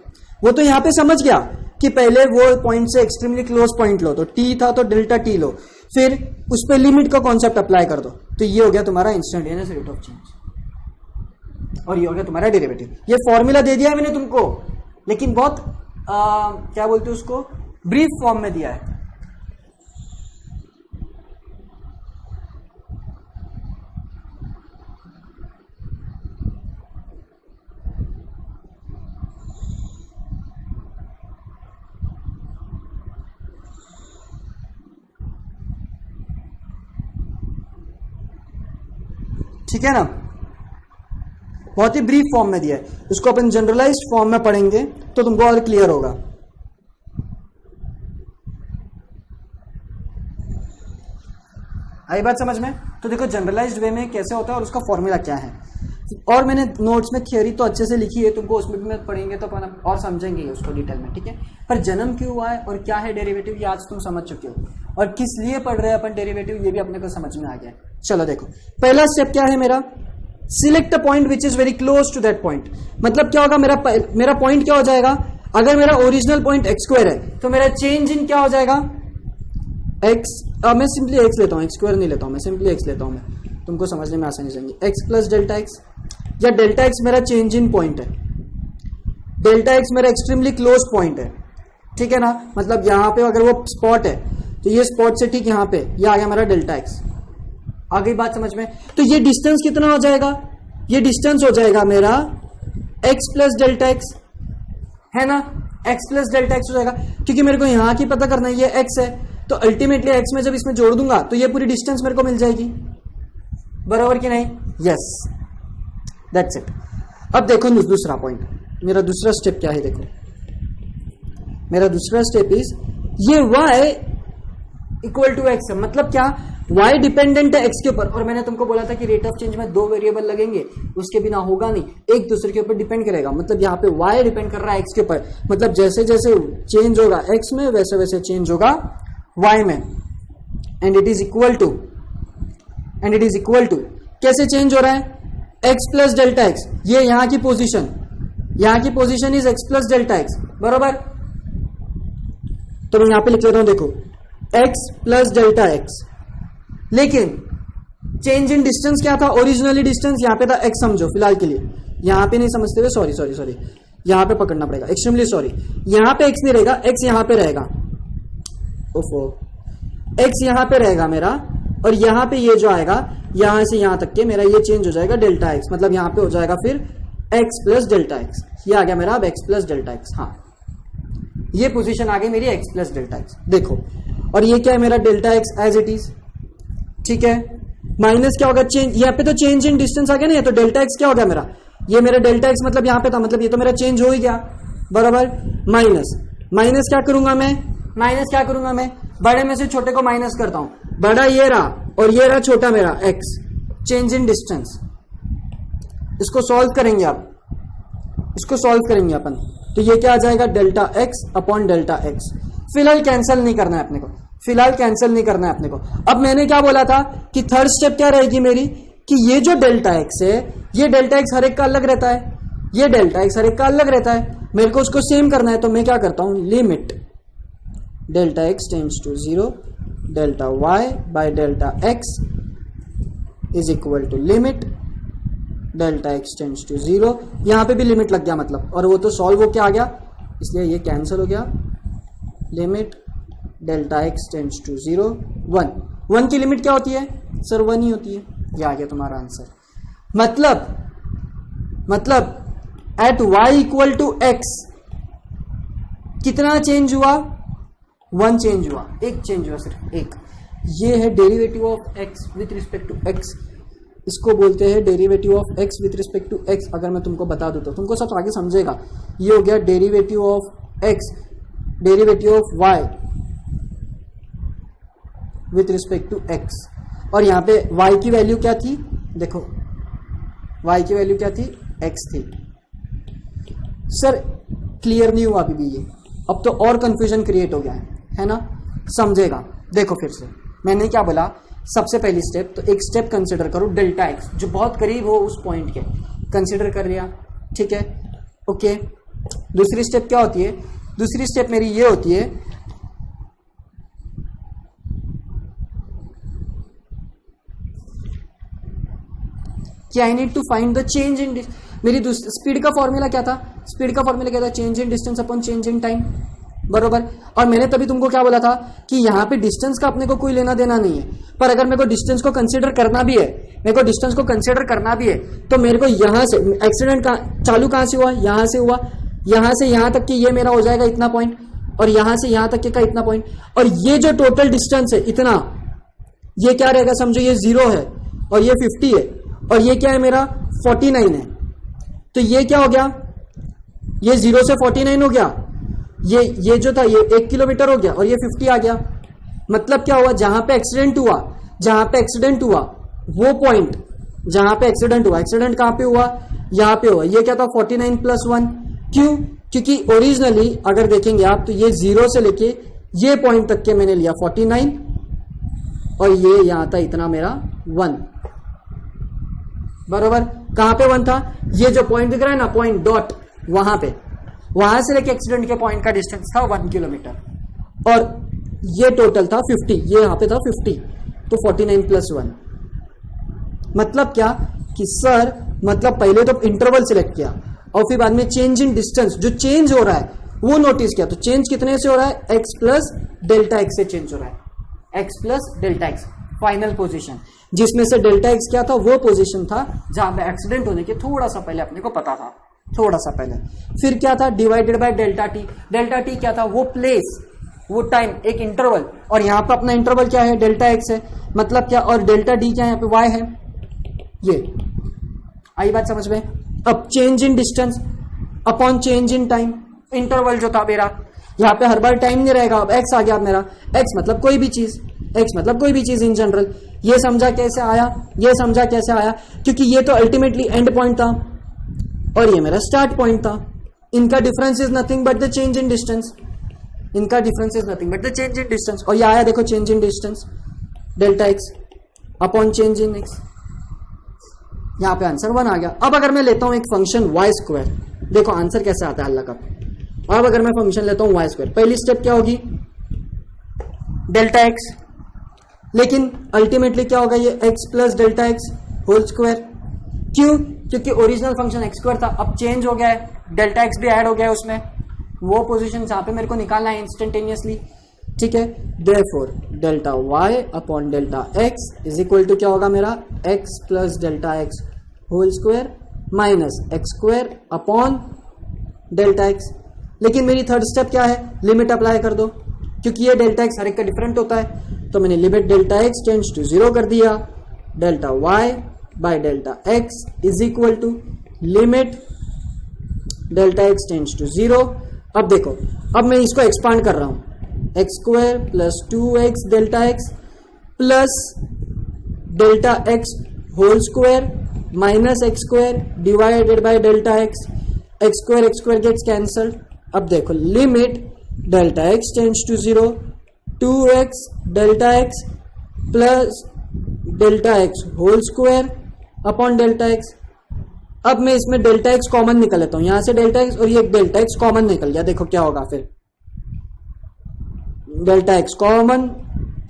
वो तो यहां पे समझ गया कि पहले वो पॉइंट से एक्सट्रीमली क्लोज पॉइंट लो, तो टी था तो डेल्टा टी लो, फिर उस पर लिमिट का कॉन्सेप्ट अप्लाई कर दो, तो ये हो गया तुम्हारा इंस्टेंटेनियस रेट ऑफ चेंज और ये हो गया तुम्हारा डेरिवेटिव। ये फॉर्मूला दे दिया है मैंने तुमको, लेकिन बहुत क्या बोलते हैं उसको, ब्रीफ फॉर्म में दिया है। ठीक है ना, बहुत ही ब्रीफ फॉर्म में दिया है। इसको अपन जनरलाइज्ड फॉर्म में पढ़ेंगे तो तुमको और क्लियर होगा। आई बात समझ में? तो देखो जनरलाइज्ड वे में कैसे होता है और उसका फॉर्मूला क्या है। और मैंने नोट्स में थियोरी तो अच्छे से लिखी है, तुमको उसमें भी मैं पढ़ेंगे तो अपन और समझेंगे उसको डिटेल में, ठीक है। पर जन्म क्यों हुआ है और क्या है डेरिवेटिव, ये आज तुम समझ चुके हो, और किस लिए पढ़ रहे हैं अपन डेरिवेटिव, ये भी अपने को समझ में आ गया। चलो देखो पहला स्टेप क्या है मेरा, select a point which is very close to that point. मतलब क्या होगा, मेरा पॉइंट क्या हो जाएगा, अगर मेरा ओरिजिनल पॉइंट एक्स स्क्वायर है तो मेरा चेंज इन क्या हो जाएगा, एक्स। मैं सिंपली एक्स लेता हूं, एक्स स्क्वायर नहीं लेता हूं, मैं सिंपली एक्स लेता हूं, मैं तुमको समझने में आसानी जाएंगे। एक्स प्लस डेल्टा एक्स, या डेल्टा एक्स मेरा चेंज इन पॉइंट है, डेल्टा एक्स मेरा एक्सट्रीमली क्लोज पॉइंट है, ठीक है ना। मतलब यहां पे अगर वो स्पॉट है तो ये स्पॉट से ठीक यहां पे ये आ गया मेरा डेल्टा एक्स। आ गई बात समझ में? तो ये डिस्टेंस कितना हो जाएगा, ये डिस्टेंस हो जाएगा मेरा एक्स प्लस डेल्टा एक्स, है ना। एक्स प्लस डेल्टा एक्स हो जाएगा, क्योंकि मेरे को यहां की पता करना है, ये एक्स है, तो अल्टीमेटली एक्स में जब इसमें जोड़ दूंगा तो ये पूरी डिस्टेंस मेरे को मिल जाएगी, बराबर कि नहीं? Yes, that's it. अब देखो दूसरा पॉइंट, मेरा दूसरा स्टेप क्या है, देखो मेरा दूसरा स्टेप इज ये y इक्वल टू एक्स है। मतलब क्या, y डिपेंडेंट है x के ऊपर, और मैंने तुमको बोला था कि रेट ऑफ चेंज में दो वेरिएबल लगेंगे, उसके बिना होगा नहीं, एक दूसरे के ऊपर डिपेंड करेगा। मतलब यहाँ पे y डिपेंड कर रहा है x के ऊपर, मतलब जैसे जैसे चेंज होगा x में वैसे वैसे चेंज होगा y में। And it is equal to कैसे चेंज हो रहा है, x प्लस डेल्टा एक्स, ये यहां की position is x plus delta x, बराबर। तो मैं यहां पे लिख लेता हूं, देखो x प्लस डेल्टा एक्स, लेकिन चेंज इन डिस्टेंस क्या था, ओरिजिनली डिस्टेंस यहां पे था x, समझो फिलहाल के लिए, यहां पे नहीं समझते हुए, सॉरी यहां पे पकड़ना पड़ेगा, एक्सट्रीमली सॉरी। यहां पे x नहीं रहेगा, x यहां पे रहेगा, ओफो, x यहां पे रहेगा मेरा, और यहां पे ये जो आएगा यहां से यहां तक के मेरा ये चेंज हो जाएगा डेल्टा एक्स। मतलब यहां पे हो जाएगा फिर x प्लस डेल्टा एक्स, ये आ गया मेरा अब x प्लस डेल्टा एक्स। हाँ ये पोजीशन आ गई मेरी x प्लस डेल्टा एक्स, देखो। और ये क्या है मेरा delta x as it is, ठीक है। माइनस क्या होगा, चेंज, यहाँ पे तो चेंज इन डिस्टेंस आ गया ना, तो डेल्टा एक्स क्या हो गया मेरा, ये मेरा डेल्टा एक्स मतलब यहाँ पे था, मतलब ये तो मेरा चेंज हो ही गया, बराबर। माइनस माइनस क्या करूंगा मैं, माइनस क्या करूंगा मैं, बड़े में से छोटे को माइनस करता हूं, बड़ा ये रहा और ये रहा छोटा मेरा x, चेंज इन डिस्टेंस। इसको सॉल्व करेंगे आप, इसको सॉल्व करेंगे अपन, तो ये क्या आ जाएगा, delta x upon delta x. फिलहाल कैंसिल नहीं करना है अपने को, फिलहाल कैंसिल नहीं करना है अपने को। अब मैंने क्या बोला था कि थर्ड स्टेप क्या रहेगी मेरी, कि ये जो डेल्टा एक्स है, ये डेल्टा एक्स हर एक का अलग रहता है, ये डेल्टा एक्स हर एक का अलग रहता है, मेरे को उसको सेम करना है। तो मैं क्या करता हूं, limit delta x tends to 0 delta y by delta x is equal to limit delta x tends to 0। यहां पे भी लिमिट लग गया मतलब, और वो तो सॉल्व हो के आ गया, इसलिए ये कैंसिल हो गया। Limit delta x tends to 0 1, 1 की लिमिट क्या होती है सर, 1 ही होती है। ये आ गया तुम्हारा आंसर। मतलब at y equal to x कितना चेंज हुआ, 1 चेंज हुआ, एक चेंज हुआ, सिर्फ एक। ये है derivative of x with respect to x, इसको बोलते हैं derivative of x with respect to x। अगर मैं तुमको बता दूं तो तुमको सब आगे समझेगा। ये हो गया derivative of x, derivative of y with respect to x। और यहां पे y की वैल्यू क्या थी, देखो y की वैल्यू क्या थी, x थी। सर क्लियर नहीं हुआ अभी भी ये, अब तो और कंफ्यूजन क्रिएट हो गया है ना, समझेगा। देखो फिर से मैंने क्या बोला, सबसे पहली स्टेप, तो एक स्टेप कंसिडर करो डेल्टा एक्स जो बहुत करीब हो उस पॉइंट के, कंसिडर कर लिया, ठीक है, ओके। दूसरी स्टेप क्या होती है, दूसरी स्टेप मेरी ये होती है कि I need to find the change in, मेरी स्पीड का फॉर्मूला क्या था, स्पीड का फॉर्मूला क्या था, change in distance upon change in time, बरोबर। और मैंने तभी तुमको क्या बोला था कि यहां पे डिस्टेंस का अपने को कोई लेना देना नहीं है, पर अगर मेरे को डिस्टेंस को कंसीडर करना भी है, मेरे को डिस्टेंस को कंसीडर करना भी है, तो मेरे को यहां से एक्सीडेंट चालू कहां से हुआ, यहां से हुआ, यहां से यहां तक कि ये मेरा हो जाएगा इतना पॉइंट, और यहां से यहां तक का इतना पॉइंट, और ये जो टोटल डिस्टेंस है इतना, ये क्या रहेगा, समझो ये 0 है और ये 50 है, और ये क्या है मेरा 49 है। तो ये क्या हो गया, ये 0 से 49 हो गया, ये जो था ये 1 किलोमीटर हो गया, और ये 50 आ गया। मतलब क्या हुआ, जहां पे एक्सीडेंट हुआ, जहां पे एक्सीडेंट हुआ वो पॉइंट, जहां पे एक्सीडेंट हुआ, एक्सीडेंट कहां पे हुआ, यहां पे हुआ, ये क्या था 49 + 1। क्यों, क्योंकि ओरिजिनली अगर देखेंगे आप तो ये 0 से लेके ये पॉइंट तक के मैंने लिया 49, और ये यहां था इतना मेरा 1, बरोबर। कहां पे 1 था, ये जो पॉइंट दिख रहा है ना, पॉइंट डॉट, वहां से लेके एक्सीडेंट के पॉइंट का डिस्टेंस था 1 किलोमीटर, और ये टोटल था 50, ये यहां पे था 50, तो 49 + 1। मतलब क्या कि सर, मतलब पहले तो इंटरवल सिलेक्ट किया और फिर बाद में चेंज इन डिस्टेंस, जो चेंज हो रहा है वो नोटिस किया। तो चेंज कितने से हो रहा है, x प्लस डेल्टा एक्स से चेंज हो रहा है, x plus delta x, final position, जिसमें से डेल्टा एक्स क्या था, वो पोजीशन था जहां पे एक्सीडेंट होने के थोड़ा सा पहले अपने को पता था, थोड़ा सा पहले। फिर क्या था, divided by delta T. Delta T क्या था, वो प्लेस, वो टाइम, एक इंटरवल, और यहां पे अपना इंटरवल क्या है, डेल्टा एक्स है, मतलब क्या, और डेल्टा डी क्या है, यहाँ पे वाई है। ये आई बात समझ में। अब change in distance upon change in time, interval जो था मेरा, यहां पे हर बार टाइम नहीं रहेगा, अब एक्स आ गया मेरा, एक्स मतलब कोई भी चीज, एक्स मतलब कोई भी चीज इन जनरल। ये समझा कैसे आया, ये समझा कैसे आया, क्योंकि ये तो अल्टीमेटली एंड पॉइंट था और ये मेरा स्टार्ट पॉइंट था। इनका difference is nothing but the change in distance, इनका difference is nothing but the change in distance. और ये आया देखो change in distance, delta x upon change in x, यहां पे आंसर 1 आ गया। अब अगर मैं लेता हूं एक फंक्शन वाई स्क्वायर, देखो आंसर कैसे आता है अल्लाह का। अब अगर मैं फंक्शन लेता हूं वाई स्क्वायर, पहली स्टेप क्या होगी, डेल्टा एक्स, लेकिन अल्टीमेटली क्या होगा, ये x plus delta x whole square. क्यों, क्योंकि ओरिजिनल फंक्शन एक्स स्क्वायर था, अब चेंज हो गया है, डेल्टा एक्स भी ऐड हो गया है उसमें, वो पोजीशन जहां पे मेरे को निकालना है इंस्टेंटेनियसली, ठीक है। Therefore delta y upon delta x is equal to क्या होगा मेरा, x plus delta x whole square minus x square upon delta x. लेकिन मेरी थर्ड स्टेप क्या है, लिमिट अप्लाई कर दो, क्योंकि ये डेल्टा एक्स हर एक का डिफरेंट होता है। तो मैंने limit delta x tends to 0 कर दिया, delta y by delta x is equal to limit delta x tends to 0। अब देखो, अब मैं इसको एक्सपांड कर रहा हूं, x square plus 2x delta x plus delta x whole square minus x square divided by delta x, x square gets cancelled. अब देखो limit delta x tends to 0, 2x delta x plus delta x whole square upon delta x. अब मैं इसमें delta x common निकल लेता हूं, यहां से डेल्टा एक्स और ये डेल्टा एक्स कॉमन निकल गया। देखो क्या होगा फिर, delta x common,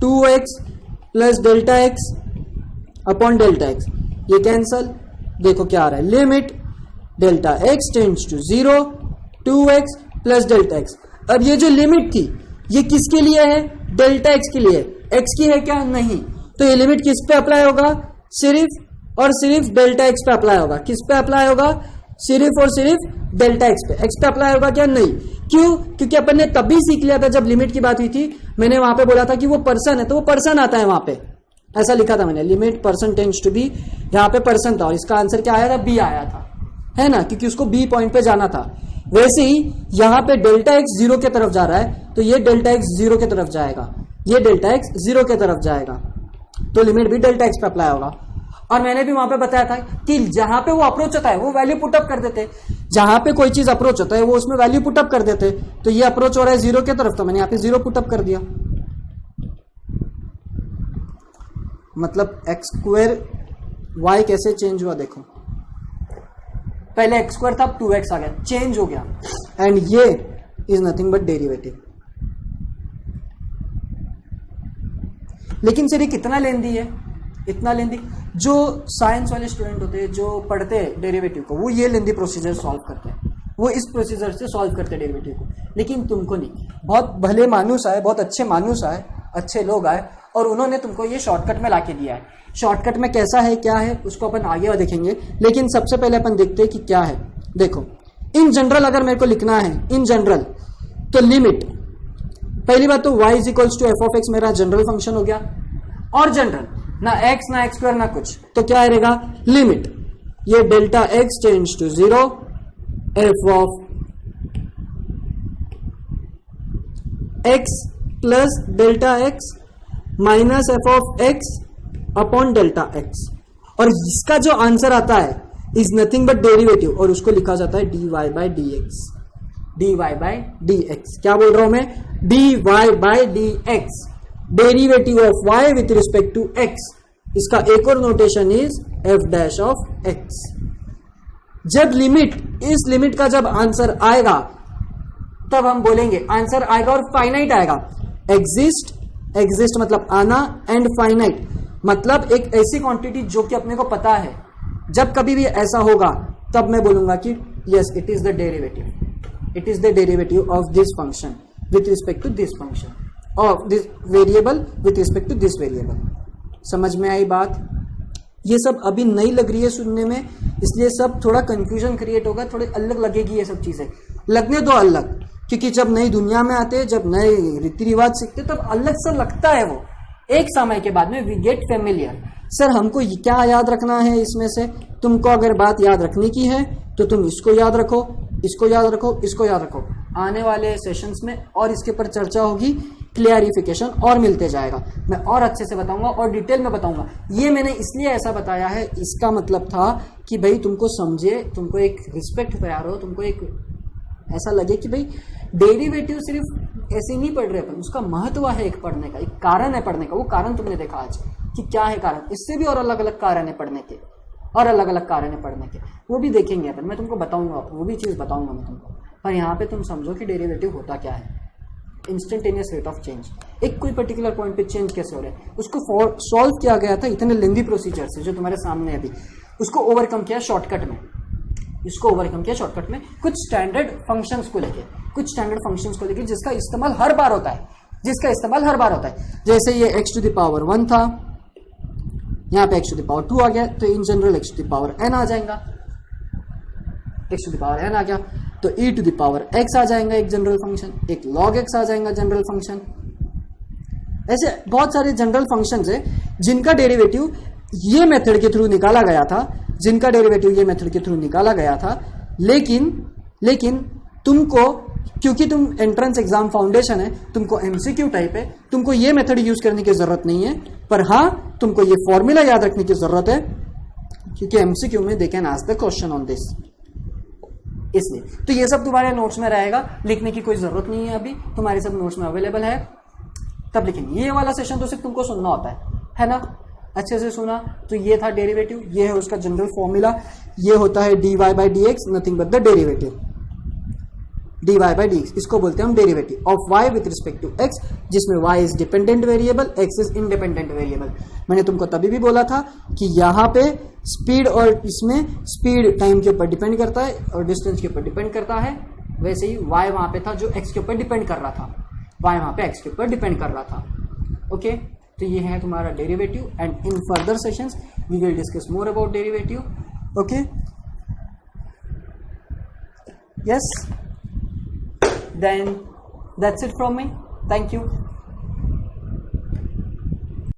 2x plus delta x upon delta x, ये कैंसल। देखो क्या आ रहा है, limit delta x tends to 0, 2x plus delta x. अब ये जो लिमिट थी ये किसके लिए है, डेल्टा एक्स के लिए, एक्स की है क्या, नहीं। तो ये लिमिट किस पे अप्लाई होगा, सिर्फ और सिर्फ डेल्टा एक्स पे अप्लाई होगा। किस पे अप्लाई होगा, सिर्फ और सिर्फ डेल्टा एक्स पे। एक्स पे अप्लाई होगा क्या, नहीं। क्यों, क्योंकि अपन ने तभी सीख लिया था जब लिमिट की बात हुई थी, मैंने वहां पे बोला था कि वो पर्सन है, तो वो पर्सन आता है वहां पे, ऐसा लिखा था मैंने, limit person tends to be, यहाँ पे पर्सन था और इसका आंसर क्या आया था, बी आया था, है ना, क्योंकि उसको बी पॉइंट पे जाना था। वैसे ही यहाँ पे डेल्टा एक्स 0 की तरफ जा रहा है, तो ये डेल्टा एक्स 0 की तरफ जाएगा, ये डेल्टा एक्स 0 की तरफ जाएगा, तो लिमिट भी डेल्टा एक्स पे अप्लाई होगा। और मैंने भी वहां पे बताया था कि जहां पे वो अप्रोच होता है वो वैल्यू पुटअप कर देते, जहां पे कोई चीज अप्रोच होता है वो उसमें वैल्यू पुटअप कर देते। तो ये अप्रोच हो रहा है 0 की तरफ, तो मैंने यहाँ पे 0 पुटअप कर दिया। मतलब एक्स स्क्वायर वाई कैसे चेंज हुआ, देखो पहले एक्स स्क्वायर था, अब 2x आ गया, चेंज हो गया, एंड ये इज नथिंग बट डेरिवेटिव। लेकिन सर ये कितना लेंदी है, इतना लेंदी। जो साइंस वाले स्टूडेंट होते हैं जो पढ़ते हैं डेरिवेटिव को, वो ये लेंदी प्रोसीजर सॉल्व करते हैं, वो इस प्रोसीजर से सॉल्व करते हैं डेरिवेटिव को। लेकिन तुमको नहीं, बहुत भले मानुस आए, बहुत अच्छे मानुस आए, अच्छे लोग आए और उन्होंने तुमको ये शॉर्टकट में लाके दिया है। शॉर्टकट में कैसा है, क्या है, उसको अपन आगे देखेंगे। लेकिन सबसे पहले अपन देखते हैं कि क्या है। देखो इन जनरल अगर मेरे को लिखना है, इन जनरल, तो लिमिट, पहली बात तो y is equals to f of x मेरा जनरल फंक्शन हो गया, और जनरल ना x ना एक्स स्क्वायर ना कुछ, तो क्या रहेगा, लिमिट ये delta x tends to 0 f of x plus delta x minus f of x upon delta x. और इसका जो आंसर आता है इज नथिंग बट डेरिवेटिव, और उसको लिखा जाता है dy by d x, dy by d x. क्या बोल रहा हूं मैं, dy by d x, derivative of y with respect to x। इसका एक और notation is f dash of x। जब लिमिट, इस लिमिट का जब आंसर आएगा तब हम बोलेंगे, आंसर आएगा और फाइनाइट आएगा। एग्जिस्ट, एग्जिस्ट मतलब आना, एंड फाइनाइट मतलब एक ऐसी क्वांटिटी जो कि अपने को पता है। जब कभी भी ऐसा होगा तब मैं बोलूंगा कि yes it is the derivative, it is the derivative of this function with respect to this function, of this variable with respect to this variable. समझ में आई बात। ये सब अभी नई लग रही है सुनने में, इसलिए सब थोड़ा कंफ्यूजन क्रिएट होगा, थोड़ी अलग लगेगी ये सब चीजें, लगने दो अलग, क्योंकि जब नई दुनिया में आते हैं, जब नए रीति रिवाज सीखते तब अलग सा लगता है वो। एक समय के बाद में वी गेट फेमिलियर। सर हमको क्या याद रखना है इसमें से, तुमको अगर बात याद रखने की है तो तुम इसको याद रखो, इसको याद रखो, इसको याद रखो। आने वाले सेशंस में और इसके ऊपर चर्चा होगी, क्लियरिफिकेशन और मिलते जाएगा, मैं और अच्छे से बताऊंगा और डिटेल में बताऊंगा। ये मैंने इसलिए ऐसा बताया है, इसका मतलब था कि भाई तुमको समझे, तुमको एक रिस्पेक्ट तैयार हो, तुमको एक ऐसा लगे कि भाई डेरिवेटिव सिर्फ ऐसे नहीं पढ़ रहे अपन, उसका महत्व है एक पढ़ने का, एक कारण है पढ़ने का। वो कारण तुमने देखा आज कि क्या है कारण, इससे भी और अलग अलग कारण है पढ़ने के, और अलग अलग कारण है पढ़ने के, वो भी देखेंगे अपन, मैं तुमको बताऊंगा, वो भी चीज बताऊंगा मैं तुमको। पर यहाँ पे तुम समझो कि डेरिवेटिव होता क्या है, इंस्टेंटेनियस रेट ऑफ चेंज। एक कोई पर्टिकुलर पॉइंट पे चेंज कैसे हो रहा है उसको सॉल्व किया गया था इतने लेंदी प्रोसीजर से जो तुम्हारे सामने अभी, उसको ओवरकम किया शॉर्टकट में, इसको ओवरकम किया शॉर्टकट में कुछ स्टैंडर्ड फंक्शंस को लेके, कुछ स्टैंडर्ड फंक्शंस को लेके जिसका इस्तेमाल हर बार होता है, जिसका इस्तेमाल हर बार होता है। जैसे ये x टू द पावर 1 था, यहाँ पे x टू द पावर 2 आ गया, तो in general x to the power n आ जाएगा, x to the power n आ गया। तो e to the power x आ जाएगा एक जनरल फंक्शन, एक log x आ जाएगा जनरल फंक्शन। ऐसे बहुत सारे जनरल फंक्शंस है जिनका डेरिवेटिव ये मेथड के थ्रू निकाला गया था, लेकिन तुमको, क्योंकि तुम एंट्रेंस एग्जाम फाउंडेशन है, तुमको एमसीक्यू टाइप है, तुमको ये मेथड यूज करने की जरूरत नहीं है, पर हाँ तुमको ये फॉर्मूला याद रखने की जरूरत है, क्योंकि एमसीक्यू में they can ask the question on this. इसलिए तो ये सब तुम्हारे नोट्स में रहेगा, लिखने की कोई जरूरत नहीं है, अभी तुम्हारे सब नोट्स में अवेलेबल है, तब लिखेंगे। ये वाला सेशन तो सिर्फ तुमको सुनना होता है ना, अच्छे से सुना। तो ये था डेरिवेटिव, ये है उसका जनरल फॉर्मूला, ये होता है dy by d x, nothing but the derivative dy by d x, इसको बोलते हैं हम derivative of y with respect to x, जिसमें y is dependent variable, x is independent variable. मैंने तुमको तभी भी बोला था कि यहाँ पे स्पीड और इसमें स्पीड टाइम के ऊपर डिपेंड करता है और डिस्टेंस के ऊपर डिपेंड करता है, वैसे ही y वहां पे था जो x के ऊपर डिपेंड कर रहा था, y वहां पे x के ऊपर डिपेंड कर रहा था। ओके, तो ये है तुम्हारा derivative, and in further sessions we will discuss more about derivative. Okay, yes, then that's it from me. Thank you.